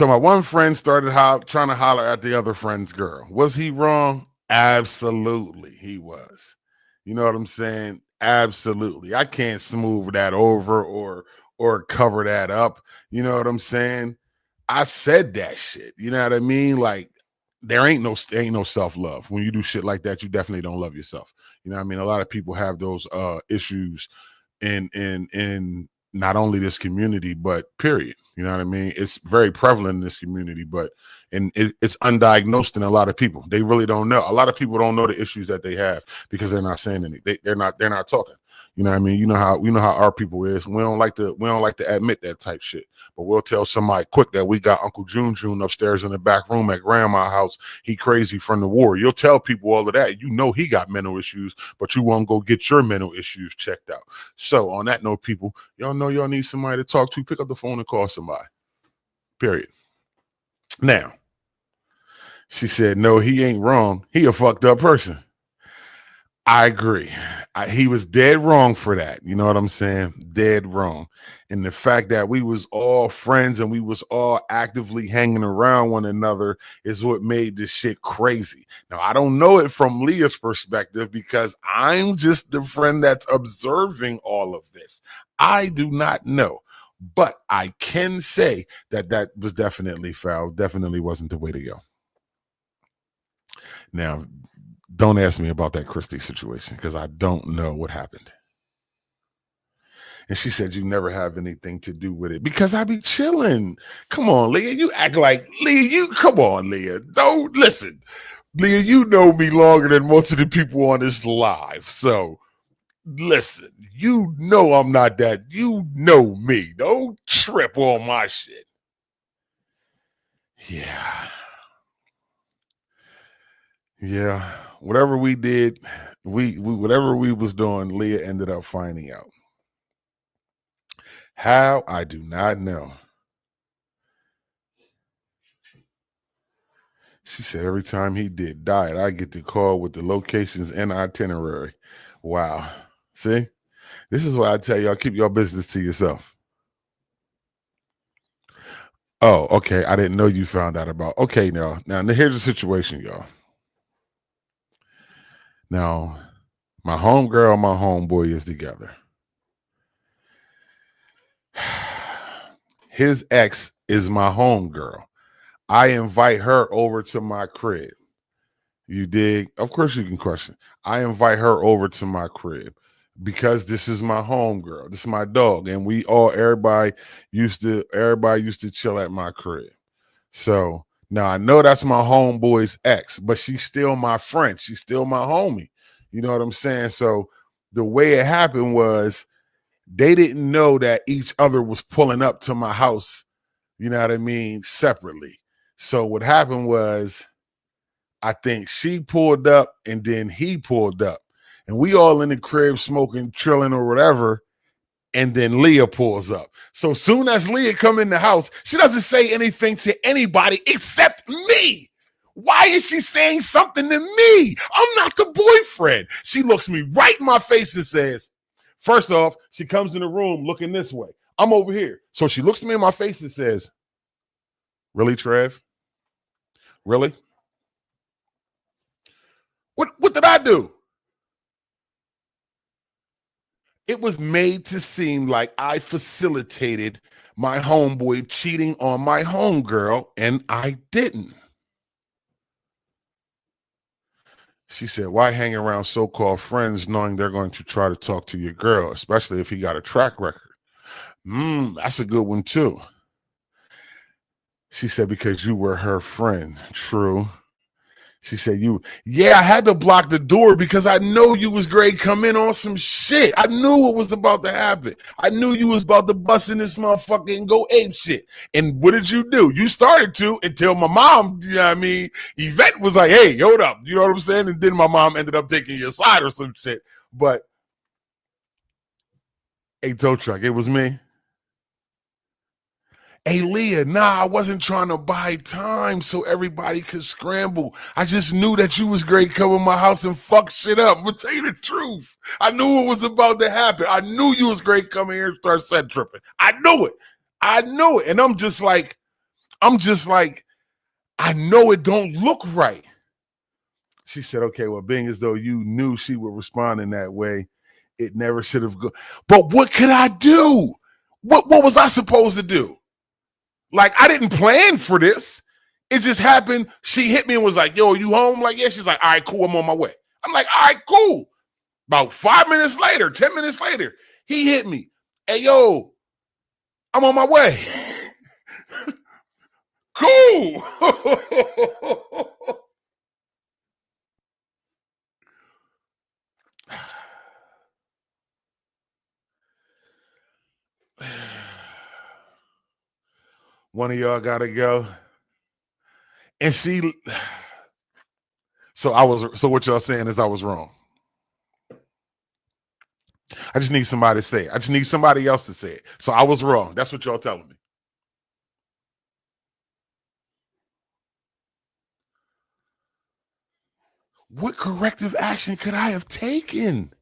my one friend started trying to holler at the other friend's girl. Was he wrong? Absolutely, he was. You know what I'm saying? Absolutely. I can't smooth that over or cover that up. You know what I'm saying? I said that shit. You know what I mean? Like there ain't no self-love. When you do shit like that, you definitely don't love yourself. You know what I mean? A lot of people have those issues in not only this community, but period. You know what I mean? It's very prevalent in this community, but it's undiagnosed in a lot of people. They really don't know. A lot of people don't know the issues that they have because they're not saying anything. They're not talking. You know what I mean? You know how our people is. We don't like to admit that type shit. But we'll tell somebody quick that we got Uncle June upstairs in the back room at grandma's house. He crazy from the war. You'll tell people all of that. You know he got mental issues, but you won't go get your mental issues checked out. So on that note, people, y'all know y'all need somebody to talk to. Pick up the phone and call somebody. Period. Now, she said, no, he ain't wrong. He a fucked up person. I agree. He was dead wrong for that. You know what I'm saying? Dead wrong. And the fact that we was all friends and we was all actively hanging around one another is what made this shit crazy. Now, I don't know it from Leah's perspective because I'm just the friend that's observing all of this. I do not know. But I can say that was definitely foul. Definitely wasn't the way to go. Now, don't ask me about that Christy situation because I don't know what happened. And she said, you never have anything to do with it because I be chilling. Come on, Leah. You act like Leah. Come on, Leah. Don't listen. Leah, you know me longer than most of the people on this live. So listen, you know I'm not that. You know me. Don't trip on my shit. Yeah. Yeah. Whatever we did, whatever we was doing, Leah ended up finding out. How? I do not know. She said every time he did diet, I get the call with the locations and itinerary. Wow. See? This is why I tell y'all, keep your business to yourself. Oh, okay. I didn't know you found out about. Okay, now here's the situation, y'all. Now, my homegirl and my homeboy is together. His ex is my homegirl. I invite her over to my crib. You dig? Of course you can question. I invite her over to my crib because this is my homegirl. This is my dog. And everybody used to chill at my crib. So now I know that's my homeboy's ex, but she's still my friend. She's still my homie. You know what I'm saying? So the way it happened was they didn't know that each other was pulling up to my house, you know what I mean, separately. So what happened was I think she pulled up and then he pulled up. And we all in the crib smoking, chilling or whatever. And then Leah pulls up. So soon as Leah come in the house, she doesn't say anything to anybody except me. Why is she saying something to me? I'm not the boyfriend. She looks me right in my face and says, first off, she comes in the room looking this way. I'm over here. So she looks me in my face and says, really, Trev? Really? What did I do? It was made to seem like I facilitated my homeboy cheating on my homegirl, and I didn't. She said, why hang around so-called friends knowing they're going to try to talk to your girl, especially if he got a track record? That's a good one, too. She said, because you were her friend. True. She said, I had to block the door because I know you was great come in on some shit. I knew what was about to happen. I knew you was about to bust in this motherfucker and go ape shit. And what did you do? You started to until my mom, you know what I mean, Yvette was like, hey, hold up. You know what I'm saying? And then my mom ended up taking your side or some shit. But, hey, tow truck, it was me. Hey, Leah, I wasn't trying to buy time so everybody could scramble. I just knew that you was great coming my house and fuck shit up. I'm gonna tell you the truth. I knew it was about to happen. I knew you was great coming here and start set tripping. I knew it. And I'm just like, I know it don't look right. She said, okay, well, being as though you knew she would respond in that way, it never should have gone. But what could I do? What was I supposed to do? Like, I didn't plan for this. It just happened. She hit me and was like, yo, you home? Like, yeah. She's like, all right, cool. I'm on my way. I'm like, all right, cool. About 5 minutes later, 10 minutes later, He hit me. Hey, yo, I'm on my way. Cool. One of y'all gotta go. And see, so what y'all saying is I was wrong. I just need somebody to say it. I just need somebody else to say it. So I was wrong. That's what y'all telling me. What corrective action could I have taken?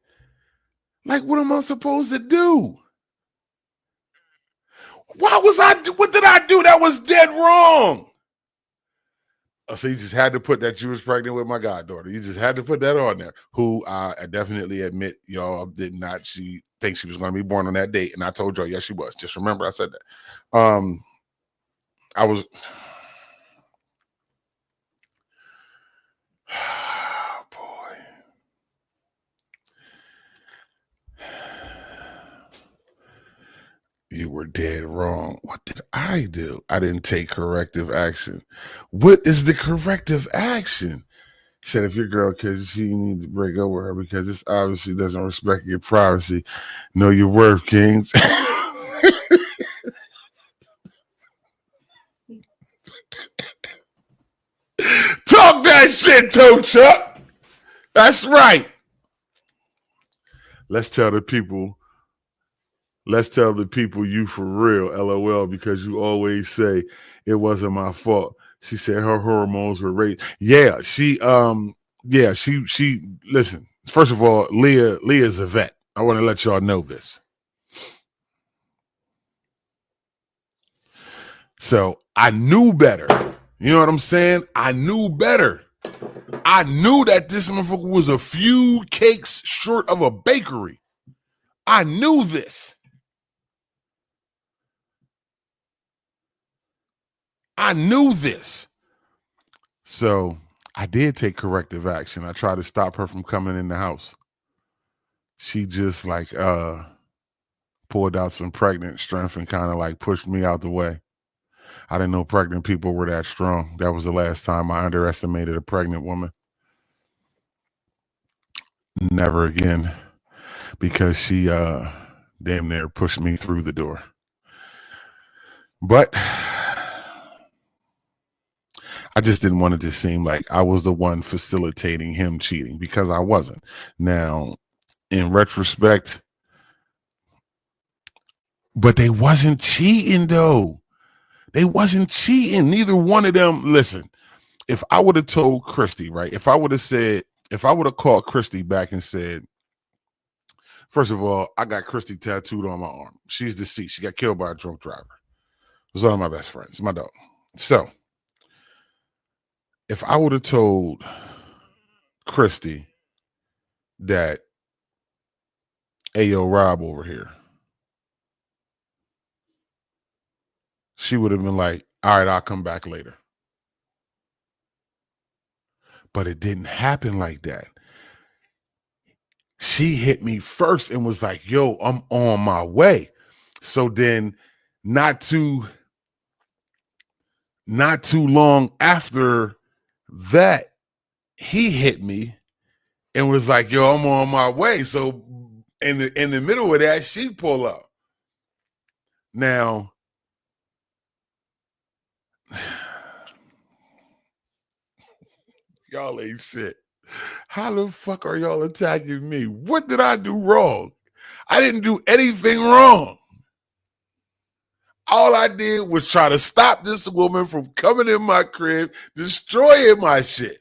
Like, what am I supposed to do? What did I do that was dead wrong? So you just had to put that you was pregnant with my goddaughter. You just had to put that on there. Who I definitely admit, y'all did not. She thinks she was going to be born on that date, and I told y'all, yes, she was. Just remember, I said that. I was. Oh, boy. You were dead wrong. What did I do? I didn't take corrective action. What is the corrective action? Said if your girl kisses you, you need to break up with her because this obviously doesn't respect your privacy. Know your worth, Kings. Talk that shit, Toe Chuck. That's right. Let's tell the people you for real, LOL, because you always say it wasn't my fault. She said her hormones were raised. Yeah, she listen, first of all, Leah's a vet. I want to let y'all know this. So I knew better. You know what I'm saying? I knew better. I knew that this motherfucker was a few cakes short of a bakery. I knew this. I knew this. So I did take corrective action. I tried to stop her from coming in the house. She just like pulled out some pregnant strength and kind of like pushed me out the way. I didn't know pregnant people were that strong. That was the last time I underestimated a pregnant woman. Never again, because she damn near pushed me through the door. But I just didn't want it to seem like I was the one facilitating him cheating, because I wasn't. Now, in retrospect, but they wasn't cheating though. They wasn't cheating. Neither one of them. Listen, if I would have told Christy, right? If I would have called Christy back and said, first of all, I got Christy tattooed on my arm. She's deceased. She got killed by a drunk driver. It was one of my best friends, my dog. So if I would have told Christy that, hey, yo, Rob over here, she would have been like, all right, I'll come back later. But it didn't happen like that. She hit me first and was like, yo, I'm on my way. So then not too long after that, he hit me and was like, yo, I'm on my way. So in the middle of that, she pull up. Now, y'all ain't shit. How the fuck are y'all attacking me? What did I do wrong? I didn't do anything wrong. All I did was try to stop this woman from coming in my crib, destroying my shit.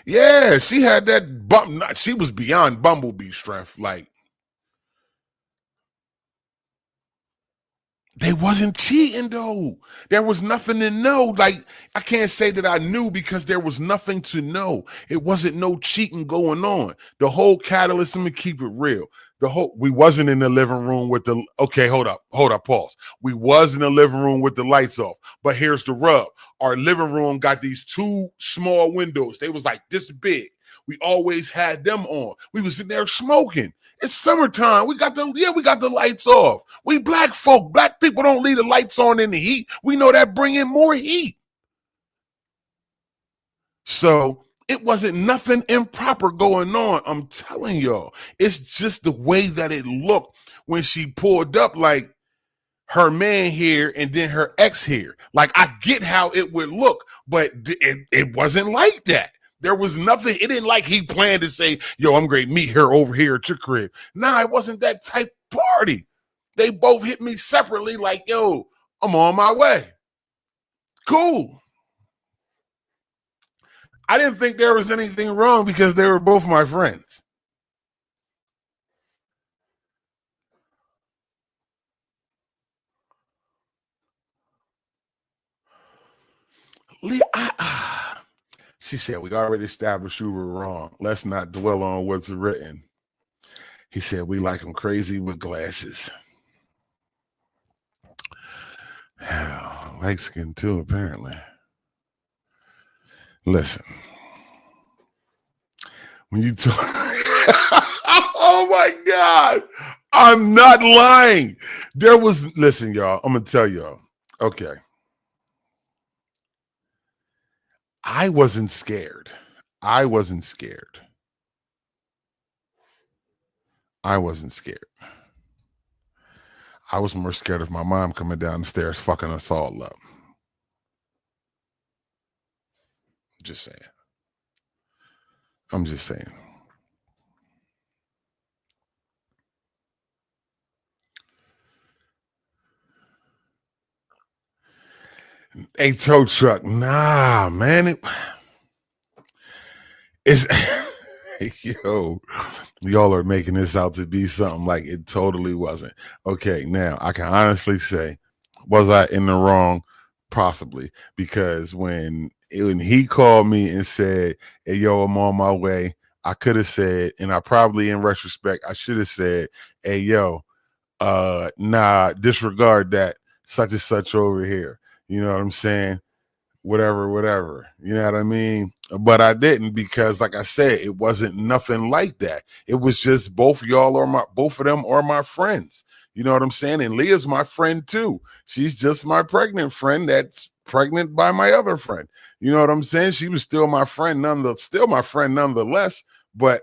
Yeah, she had that bump. She was beyond Bumblebee strength. Like, they wasn't cheating though. There was nothing to know. Like, I can't say that I knew because there was nothing to know. It wasn't no cheating going on. The whole catalyst, let me keep it real. We wasn't in the living room with the, okay, hold up, pause. We was in the living room with the lights off. But here's the rub. Our living room got these two small windows. They was like this big. We always had them on. We was in there smoking. It's summertime. We got the lights off. We black folk, black people don't leave the lights on in the heat. We know that bring in more heat. So it wasn't nothing improper going on. I'm telling y'all. It's just the way that it looked when she pulled up, like her man here and then her ex here. Like, I get how it would look, but it wasn't like that. There was nothing. It didn't like he planned to say, yo, I'm going to meet her over here at your crib. Nah, it wasn't that type party. They both hit me separately like, yo, I'm on my way. Cool. I didn't think there was anything wrong because they were both my friends. She said, we already established you were wrong. Let's not dwell on what's written. He said, we like him crazy with glasses. Light skin too, apparently. Listen. When you talk, oh my God, I'm not lying. Listen, y'all, I'm going to tell y'all. Okay. I wasn't scared. I wasn't scared. I was more scared of my mom coming down the stairs fucking us all up. Just saying. I'm just saying. A tow truck. Nah, man. It's yo, y'all are making this out to be something like it totally wasn't. Okay, now I can honestly say, was I in the wrong? Possibly, because when he called me and said, hey, yo, I'm on my way, I could have said, and I probably in retrospect, I should have said, hey, yo, nah, disregard that, such and such over here. You know what I'm saying? Whatever. You know what I mean? But I didn't, because like I said, it wasn't nothing like that. It was just both of them are my friends. You know what I'm saying? And Leah's my friend too. She's just my pregnant friend that's pregnant by my other friend. You know what I'm saying? She was still my friend nonetheless. But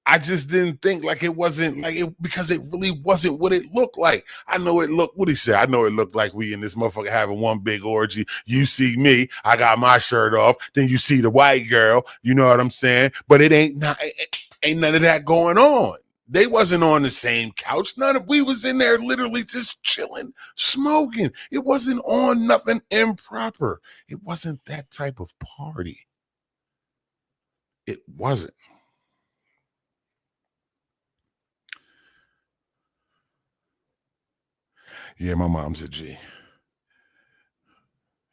I just didn't think like it wasn't like it, because it really wasn't what it looked like. I know it looked, what he said, I know it looked like we and this motherfucker having one big orgy. You see me, I got my shirt off. Then you see the white girl, you know what I'm saying? But it ain't none of that going on. They wasn't on the same couch. We was in there literally just chilling, smoking. It wasn't on nothing improper. It wasn't that type of party. It wasn't. Yeah, my mom's a G.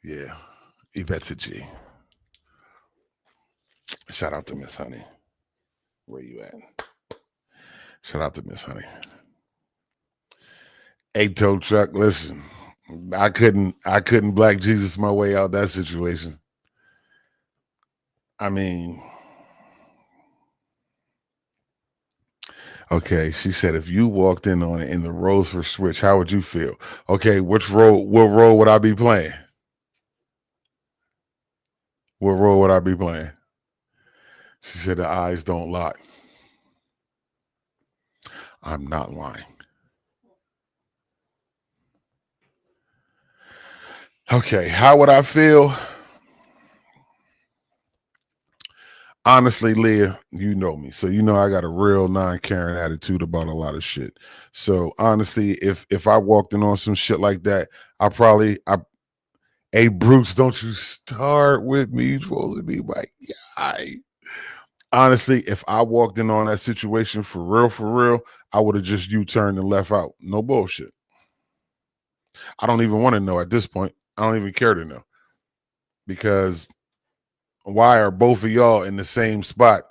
Yeah, Yvette's a G. Shout out to Miss Honey. Where you at? Shout out to Miss Honey. A tow truck. Listen, I couldn't black Jesus my way out that situation. I mean, okay, she said if you walked in on it and the roles were switched, how would you feel? Okay, what role would I be playing? What role would I be playing? She said the eyes don't lie. I'm not lying. Okay, how would I feel? Honestly, Leah, you know me, so you know I got a real non-caring attitude about a lot of shit. So honestly, if I walked in on some shit like that, hey Bruce, don't you start with me. You're supposed to be my guy. Honestly, if I walked in on that situation for real, I would have just U-turned and left out. No bullshit. I don't even want to know at this point. I don't even care to know, because why are both of y'all in the same spot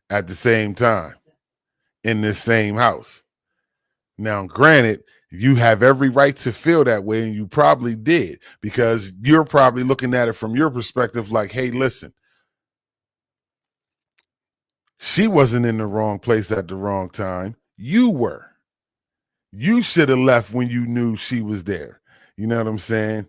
at the same time in this same house? Now, granted, you have every right to feel that way, and you probably did, because you're probably looking at it from your perspective like, hey, listen, She wasn't in the wrong place at the wrong time. You were. You should have left when you knew she was there. You know what I'm saying?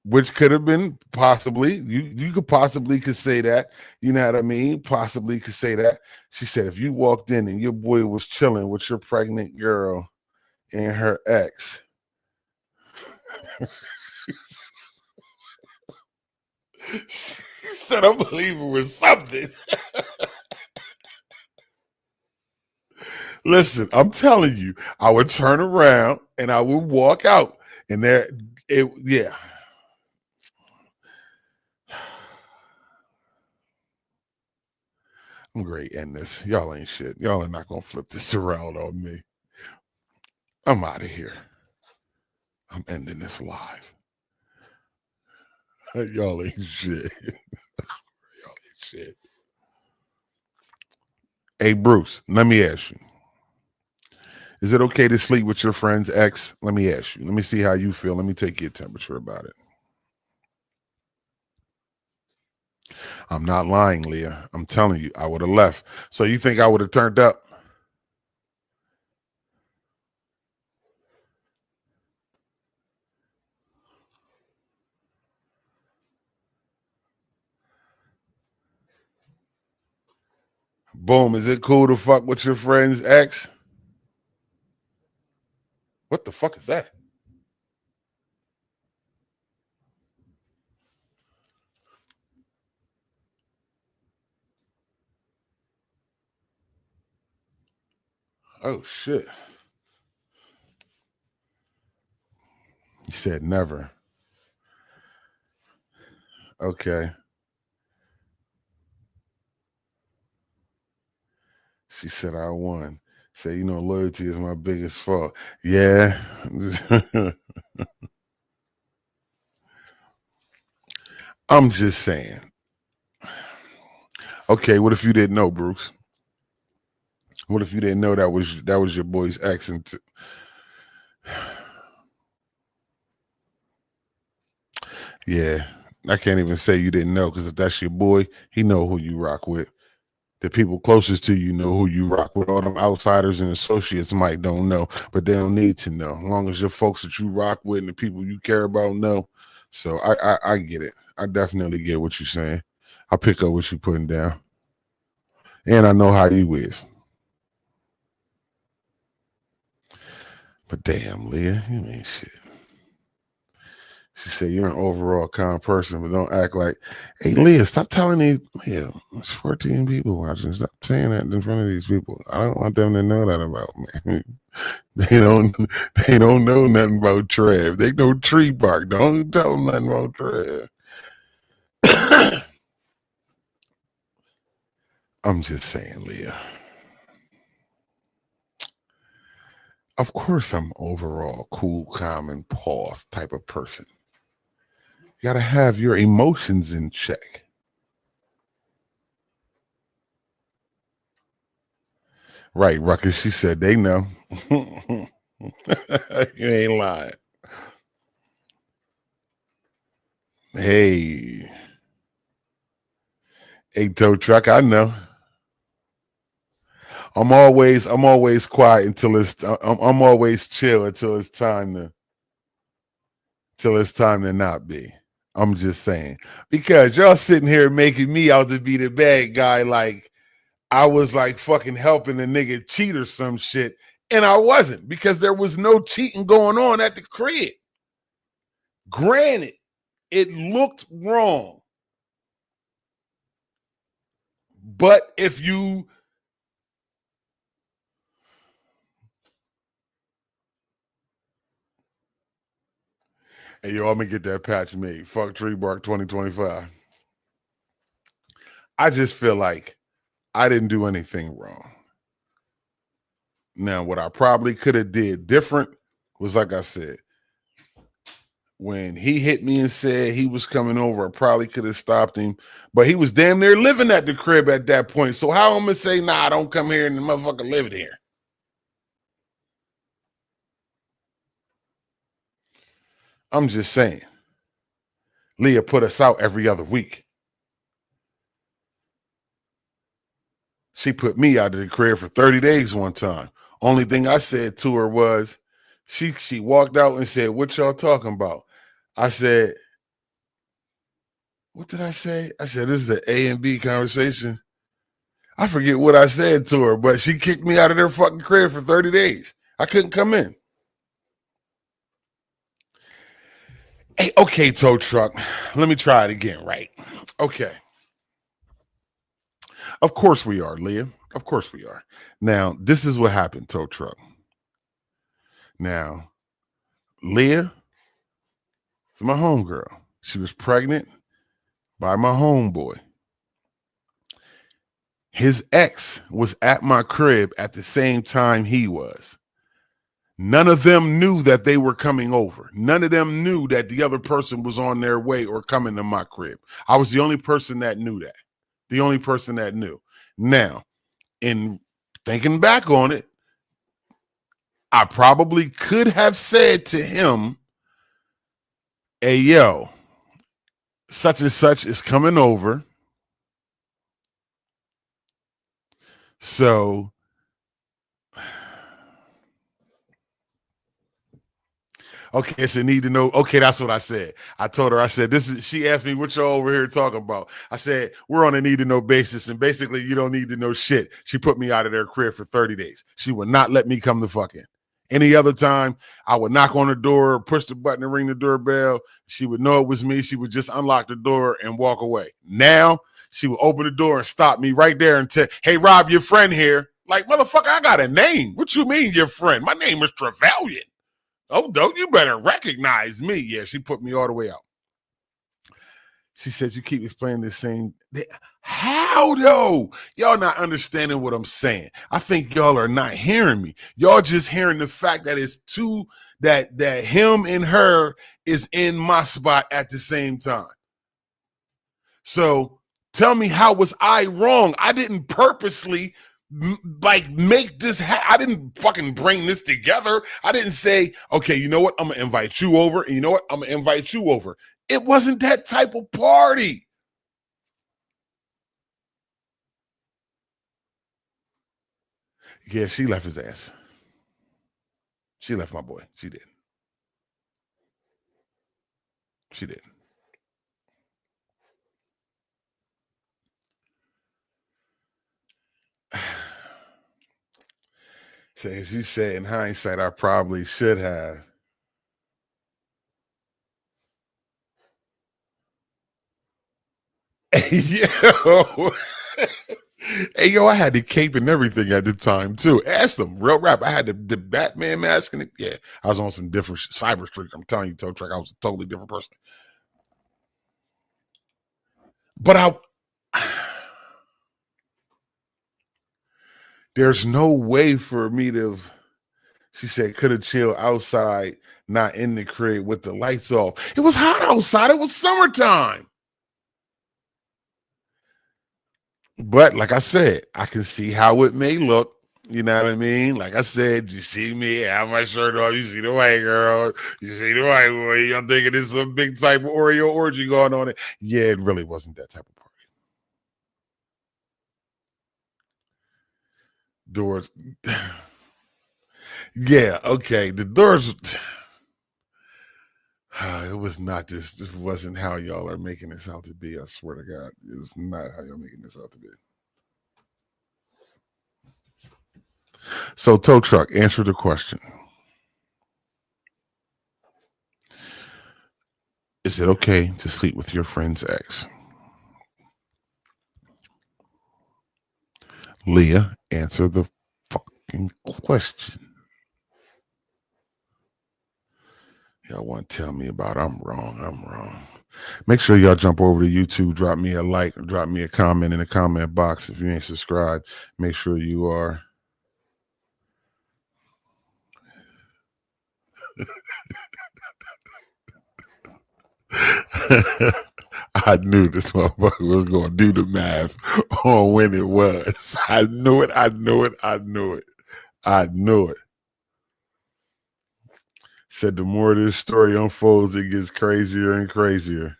Which could have been possibly, you could say that. You know what I mean? Possibly could say that. She said, if you walked in and your boy was chilling with your pregnant girl and her ex, she said, I'm leaving with something. Listen, I'm telling you, I would turn around and I would walk out. And there, yeah. I'm great in this. Y'all ain't shit. Y'all are not gonna flip this around on me. I'm out of here. I'm ending this live. Y'all ain't shit. Y'all ain't shit. Hey, Bruce, let me ask you. Is it okay to sleep with your friend's ex? Let me ask you. Let me see how you feel. Let me take your temperature about it. I'm not lying, Leah. I'm telling you, I would have left. So you think I would have turned up? Boom. Is it cool to fuck with your friend's ex? What the fuck is that? Oh shit. He said never. Okay. She said I won. Say, loyalty is my biggest fault. Yeah. I'm just saying. Okay, what if you didn't know, Bruce? What if you didn't know that was your boy's ex? And yeah, I can't even say you didn't know, because if that's your boy, he know who you rock with. The people closest to you know who you rock with. All them outsiders and associates might don't know, but they don't need to know. As long as your folks that you rock with and the people you care about know. So I get it. I definitely get what you're saying. I pick up what you're putting down, and I know how you is. But damn, Leah, you ain't shit. She said, you're an overall calm person, but don't act like, hey, Leah, stop telling these, Leah, there's 14 people watching. Stop saying that in front of these people. I don't want them to know that about me. they don't they don't know nothing about Trev. They know tree bark. Don't tell them nothing about Trev. I'm just saying, Leah. Of course I'm overall cool, calm, and pause type of person. You gotta have your emotions in check. Right, Ruckus. She said they know. You ain't lying. Hey, tow truck. I know. I'm always quiet until I'm always chill until it's time to not be. I'm just saying, because y'all sitting here making me out to be the bad guy, like I was like fucking helping the nigga cheat or some shit, and I wasn't, because there was no cheating going on at the crib. Granted, it looked wrong, but if you hey, yo, I'm gonna get that patch made. Fuck Tree Bark 2025. I just feel like I didn't do anything wrong. Now, what I probably could have did different was, like I said, when he hit me and said he was coming over, I probably could have stopped him. But he was damn near living at the crib at that point. So how am I gonna say, nah, don't come here and the motherfucker lived here? I'm just saying. Leah put us out every other week. She put me out of the crib for 30 days one time. Only thing I said to her was, she walked out and said, "What y'all talking about?" I said, "What did I say?" I said, "This is an A and B conversation." I forget what I said to her, but she kicked me out of their fucking crib for 30 days. I couldn't come in. Hey, okay, tow truck. Let me try it again, right? Okay. Of course we are, Leah. Of course we are. Now, this is what happened, tow truck. Now, Leah is my homegirl. She was pregnant by my homeboy. His ex was at my crib at the same time he was. None of them knew that they were coming over. None of them knew that the other person was on their way or coming to my crib. I was the only person that knew that. The only person that knew. Now, in thinking back on it, I probably could have said to him, "Hey, yo, such and such is coming over. So okay, so need to know. Okay, that's what I said. I told her, I said, this is, she asked me what y'all over here talking about. I said, we're on a need to know basis, and basically you don't need to know shit. She put me out of their crib for 30 days. She would not let me come the fuck in. Any other time, I would knock on the door, push the button and ring the doorbell. She would know it was me. She would just unlock the door and walk away. Now, she would open the door and stop me right there and tell, "Hey, Rob, your friend here." Like, motherfucker, I got a name. What you mean, your friend? My name is Trevelyan. Oh, don't you better recognize me. Yeah, she put me all the way out. She said, "You keep explaining the same." How though? Y'all not understanding what I'm saying. I think y'all are not hearing me. Y'all just hearing the fact that it's two, that him and her is in my spot at the same time. So tell me, how was I wrong? I didn't purposely like make this I didn't fucking bring this together. I didn't say, "Okay, you know what, I'm gonna invite you over, and you know what, I'm gonna invite you over." It wasn't that type of party. Yeah, she left his ass. She left my boy. She did. She did. So as you said, in hindsight, I probably should have. Yo. Hey, yo, I had the cape and everything at the time, too. Ask them, real rap. I had the Batman mask and it. Yeah, I was on some different cyber streak. I'm telling you, Toe Track, I was a totally different person. But there's no way for me to, she said, could have chilled outside, not in the crib with the lights off. It was hot outside. It was summertime. But like I said, I can see how it may look. You know what I mean? Like I said, you see me, I have my shirt off. You see the white girl. You see the white boy. I'm thinking it's some big type of Oreo orgy going on. Yeah, it really wasn't that type of party. Doors. Yeah, okay. The doors. It was not this. This wasn't how y'all are making this out to be. I swear to God, it's not how y'all making this out to be. So, tow truck, answer the question. Is it okay to sleep with your friend's ex? Leah, answer the fucking question. Y'all want to tell me about I'm wrong. I'm wrong. Make sure y'all jump over to YouTube, drop me a like, drop me a comment in the comment box. If you ain't subscribed, make sure you are. I knew this motherfucker was going to do the math on when it was. I knew it. I knew it. I knew it. I knew it. Said the more this story unfolds, it gets crazier and crazier.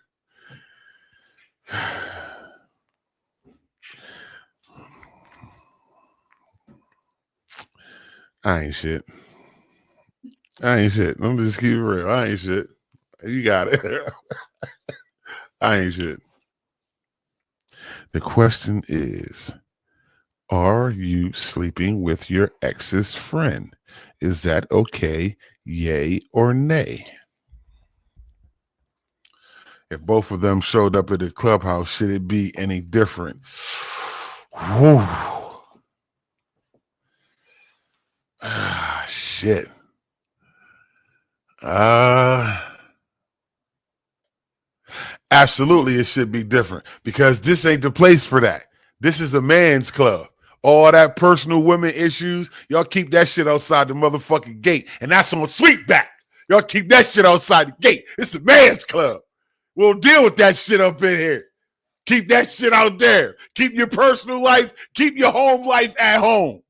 I ain't shit. I ain't shit. Let me just keep it real. I ain't shit. You got it. I ain't shit. The question is, are you sleeping with your ex's friend? Is that okay? Yay or nay? If both of them showed up at the clubhouse, should it be any different? Whew. Ah, shit. Absolutely, it should be different because this ain't the place for that. This is a man's club. All that personal women issues, y'all keep that shit outside the motherfucking gate. And that's on Sweetback. Y'all keep that shit outside the gate. It's a man's club. We'll deal with that shit up in here. Keep that shit out there. Keep your personal life, keep your home life at home.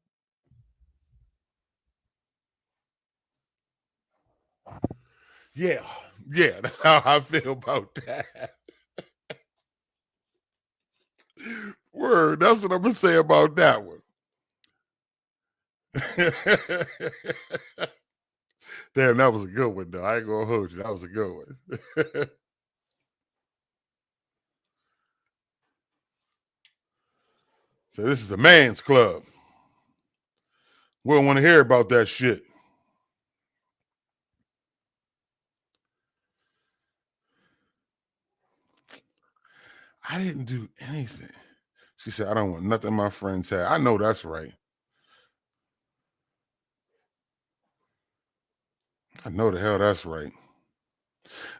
Yeah, that's how I feel about that. Word, that's what I'm gonna say about that one. Damn, that was a good one, though. I ain't gonna hold you. That was a good one. So this is a man's club. We don't want to hear about that shit. I didn't do anything. She said, I don't want nothing my friends had. I know that's right. I know the hell that's right.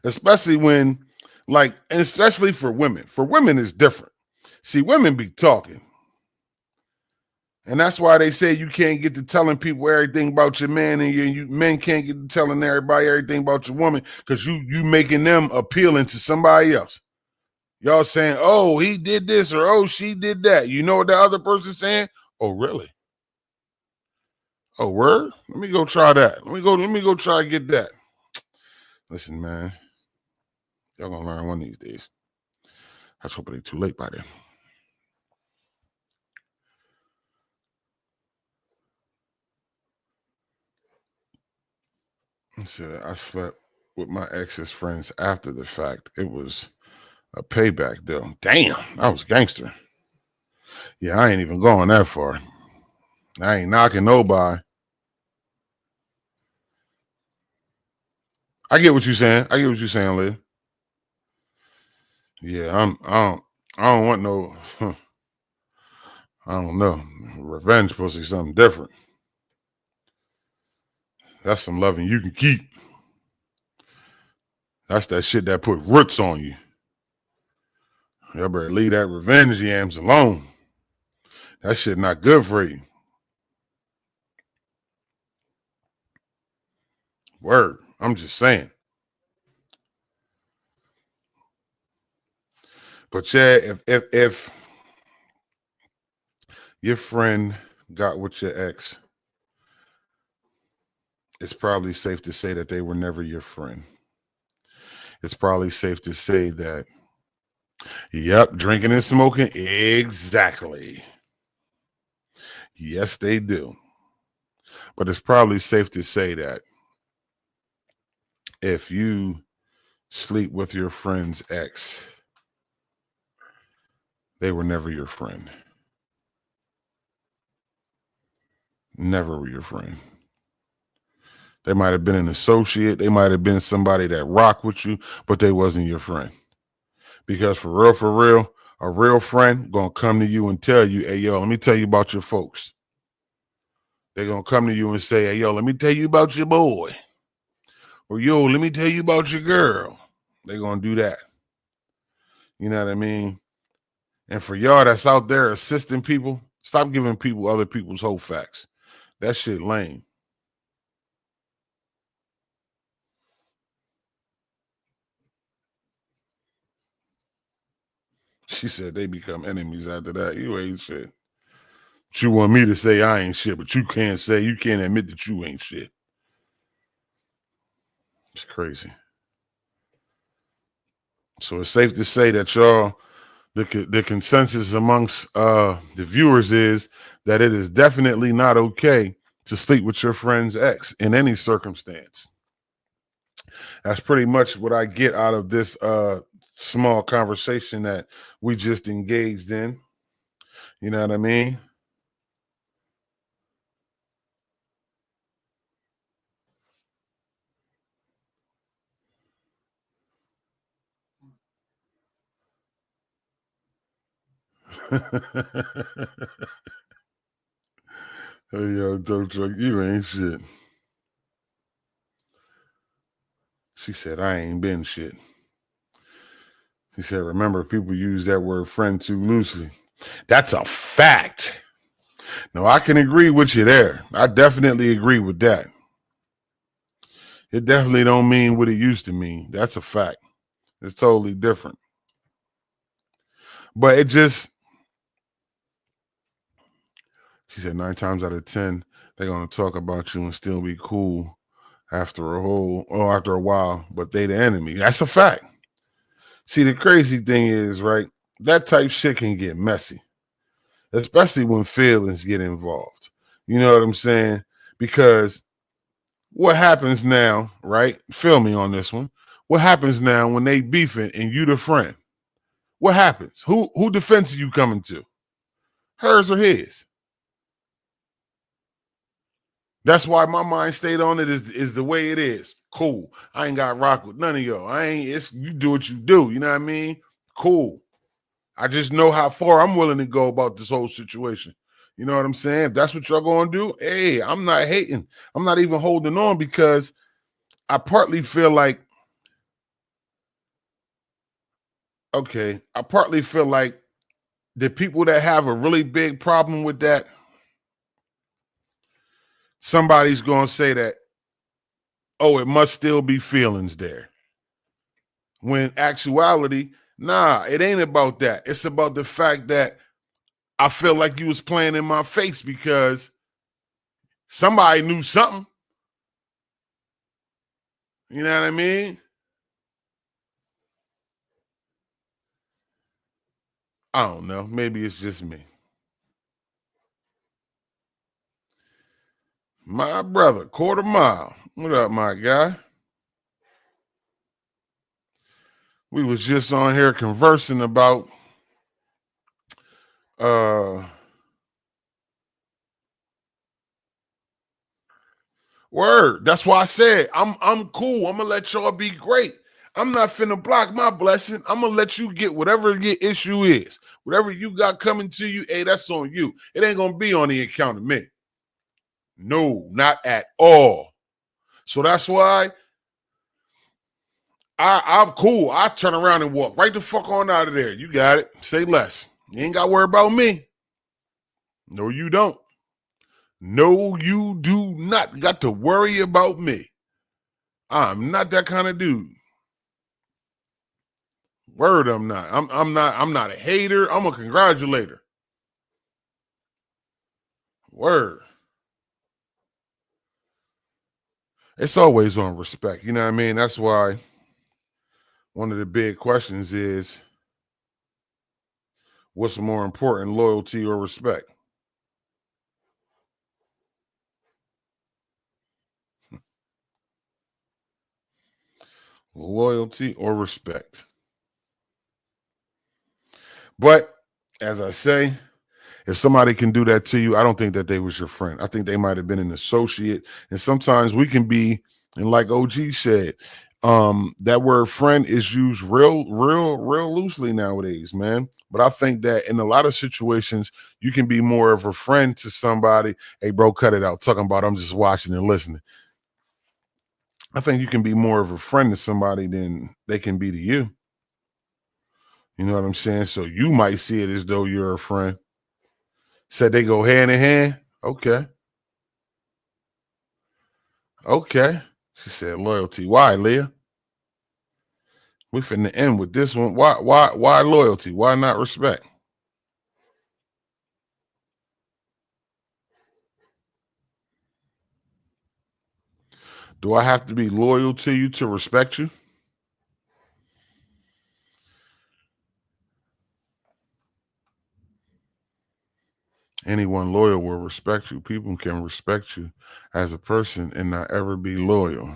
Especially when, like, and especially for women. For women, it's different. See, women be talking. And that's why they say you can't get to telling people everything about your man, and you men can't get to telling everybody everything about your woman because you making them appealing to somebody else. Y'all saying, oh, he did this or oh, she did that. You know what the other person's saying? Oh, really? Oh, word? Let me go try that. Let me go try to get that. Listen, man. Y'all gonna learn one of these days. I just hope it ain't too late by then. So I slept with my ex's friends after the fact. It was a payback deal. Damn, I was gangster. Yeah, I ain't even going that far. I ain't knocking nobody. I get what you're saying. I get what you're saying, Liv. Yeah, I don't want no I don't know. Revenge pussy something different. That's some loving you can keep. That's that shit that put roots on you. Y'all better leave that revenge yams alone. That shit not good for you. Word. I'm just saying. But yeah, if your friend got with your ex, it's probably safe to say that they were never your friend. It's probably safe to say that, yep, drinking and smoking, exactly. Yes, they do. But it's probably safe to say that if you sleep with your friend's ex, they were never your friend. Never were your friend. They might have been an associate. They might have been somebody that rocked with you, but they wasn't your friend. Because for real, a real friend gonna come to you and tell you, hey, yo, let me tell you about your folks. They're gonna come to you and say, hey, yo, let me tell you about your boy. Or yo, let me tell you about your girl. They're gonna do that. You know what I mean? And for y'all that's out there assisting people, stop giving people other people's whole facts. That shit lame. She said they become enemies after that. You ain't shit. But you want me to say I ain't shit, but you can't admit that you ain't shit. It's crazy. So it's safe to say that y'all, the consensus amongst the viewers is that it is definitely not okay to sleep with your friend's ex in any circumstance. That's pretty much what I get out of this small conversation that we just engaged in. You know what I mean? Hey, yo, Dope Truck, you ain't shit. She said, I ain't been shit. She said, remember, people use that word friend too loosely. That's a fact. No, I can agree with you there. I definitely agree with that. It definitely don't mean what it used to mean. That's a fact. It's totally different. But it just, she said, 9 times out of 10, they're gonna talk about you and still be cool after after a while, but they the enemy. That's a fact. See, the crazy thing is, right? That type shit can get messy, especially when feelings get involved. You know what I'm saying? Because what happens now, right? Feel me on this one. What happens now when they beefing and you the friend? What happens? Who defense are you coming to? Hers or his? That's why my mind stayed on it is the way it is. Cool. I ain't got rock with none of y'all. I ain't it's you do what you do. You know what I mean? Cool. I just know how far I'm willing to go about this whole situation. You know what I'm saying? If that's what y'all gonna do, hey, I'm not hating. I'm not even holding on because I partly feel like, okay, I partly feel like the people that have a really big problem with that, somebody's gonna say that, oh, it must still be feelings there. When actuality, nah, it ain't about that. It's about the fact that I feel like you was playing in my face because somebody knew something. You know what I mean? I don't know. Maybe it's just me. My brother, quarter mile. What up, my guy? We was just on here conversing about uh word. That's why I said I'm cool. I'm gonna let y'all be great. I'm not finna block my blessing. I'm gonna let you get whatever your issue is. Whatever you got coming to you, hey, that's on you. It ain't gonna be on the account of me. No, not at all. So that's why I'm cool. I turn around and walk right the fuck on out of there. You got it. Say less. You ain't got to worry about me. No, you don't. No, you do not got to worry about me. I'm not that kind of dude. Word, I'm not. I'm not a hater. I'm a congratulator. Word. It's always on respect. You know what I mean? That's why one of the big questions is what's more important, loyalty or respect? Loyalty or respect? But as I say, if somebody can do that to you, I don't think that they was your friend. I think they might have been an associate. And sometimes we can be, and like OG said, that word friend is used real loosely nowadays, man. But I think that in a lot of situations, you can be more of a friend to somebody. Hey, bro, cut it out. Talking about I'm just watching and listening. I think you can be more of a friend to somebody than they can be to you. You know what I'm saying? So you might see it as though you're a friend. Said they go hand in hand. Okay. Okay. She said loyalty. Why, Leah? We finna end with this one. Why loyalty? Why not respect? Do I have to be loyal to you to respect you? Anyone loyal will respect you. People can respect you as a person and not ever be loyal.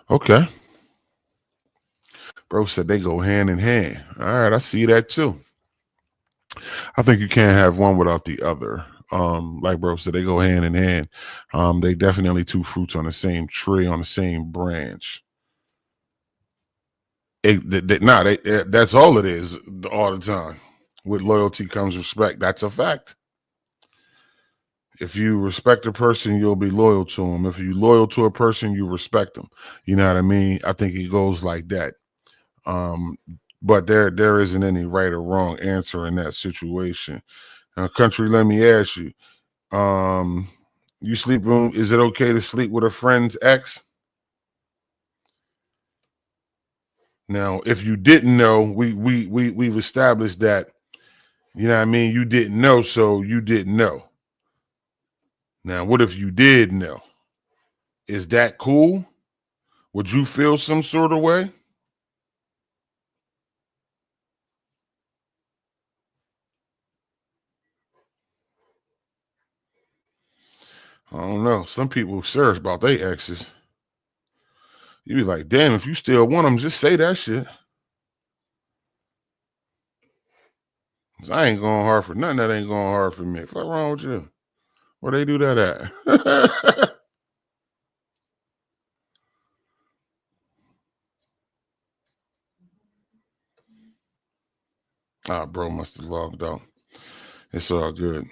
Okay. Bro said they go hand in hand. All right, I see that too. I think you can't have one without the other. Like bro said, they go hand in hand. They definitely two fruits on the same tree, on the same branch. That's all it is all the time. With loyalty comes respect. That's a fact. If you respect a person, you'll be loyal to them. If you're loyal to a person, you respect them. You know what I mean? I think it goes like that. Um, but there isn't any right or wrong answer in that situation. Now, country, let me ask you: you sleep room? Is it okay to sleep with a friend's ex? Now, if you didn't know, we've established that. You know what I mean? You didn't know, so you didn't know. Now, what if you did know? Is that cool? Would you feel some sort of way? I don't know. Some people serious about their exes. You be like, damn, if you still want them, just say that shit. 'Cause I ain't going hard for nothing that ain't going hard for me. What's wrong with you? Where they do that at? Ah, bro must have logged out. It's all good.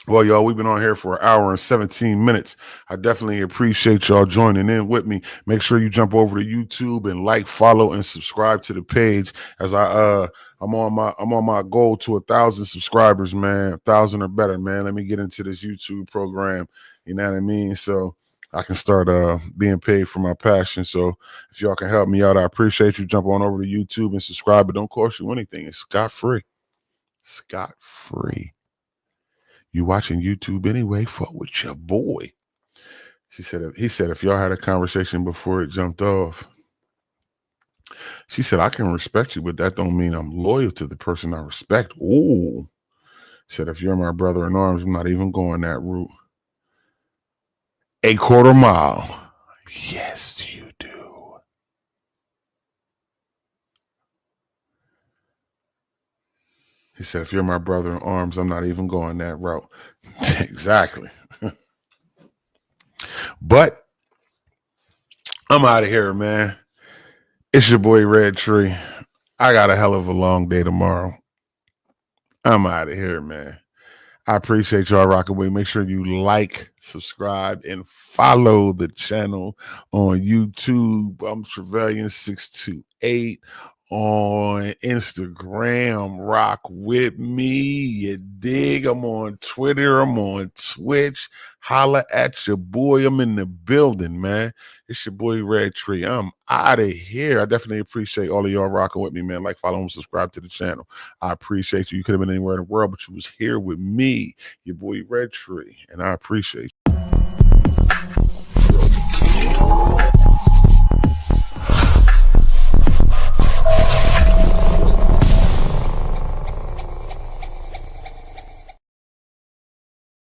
Well, y'all, we've been on here for an hour and 17 minutes. I definitely appreciate y'all joining in with me. Make sure you jump over to YouTube and like, follow, and subscribe to the page as I'm on my goal to 1,000 subscribers, man. 1,000 or better, man. Let me get into this YouTube program. You know what I mean? So I can start being paid for my passion. So if y'all can help me out, I appreciate you. Jump on over to YouTube and subscribe. It don't cost you anything. It's scot-free. Scot-free. You watching YouTube anyway? Fuck with your boy. He said if y'all had a conversation before it jumped off. She said, I can respect you, but that don't mean I'm loyal to the person I respect. Ooh. Said if you're my brother in arms, I'm not even going that route. A quarter mile. Yes, you do. He said, if you're my brother in arms, I'm not even going that route. Exactly. But I'm out of here, man. It's your boy Red Tree. I got a hell of a long day tomorrow. I'm out of here, man. I appreciate y'all rocking with me. Make sure you like, subscribe, and follow the channel on YouTube. I'm Trevelyan628 on Instagram. Rock with me. You dig? I'm on Twitter. I'm on Twitch. Holla at your boy. I'm in the building, man. It's your boy Red Tree. I'm out of here. I definitely appreciate all of y'all rocking with me, man. Like, follow, and subscribe to the channel. I appreciate you. You could have been anywhere in the world, but you was here with me, your boy Red Tree, and I appreciate you.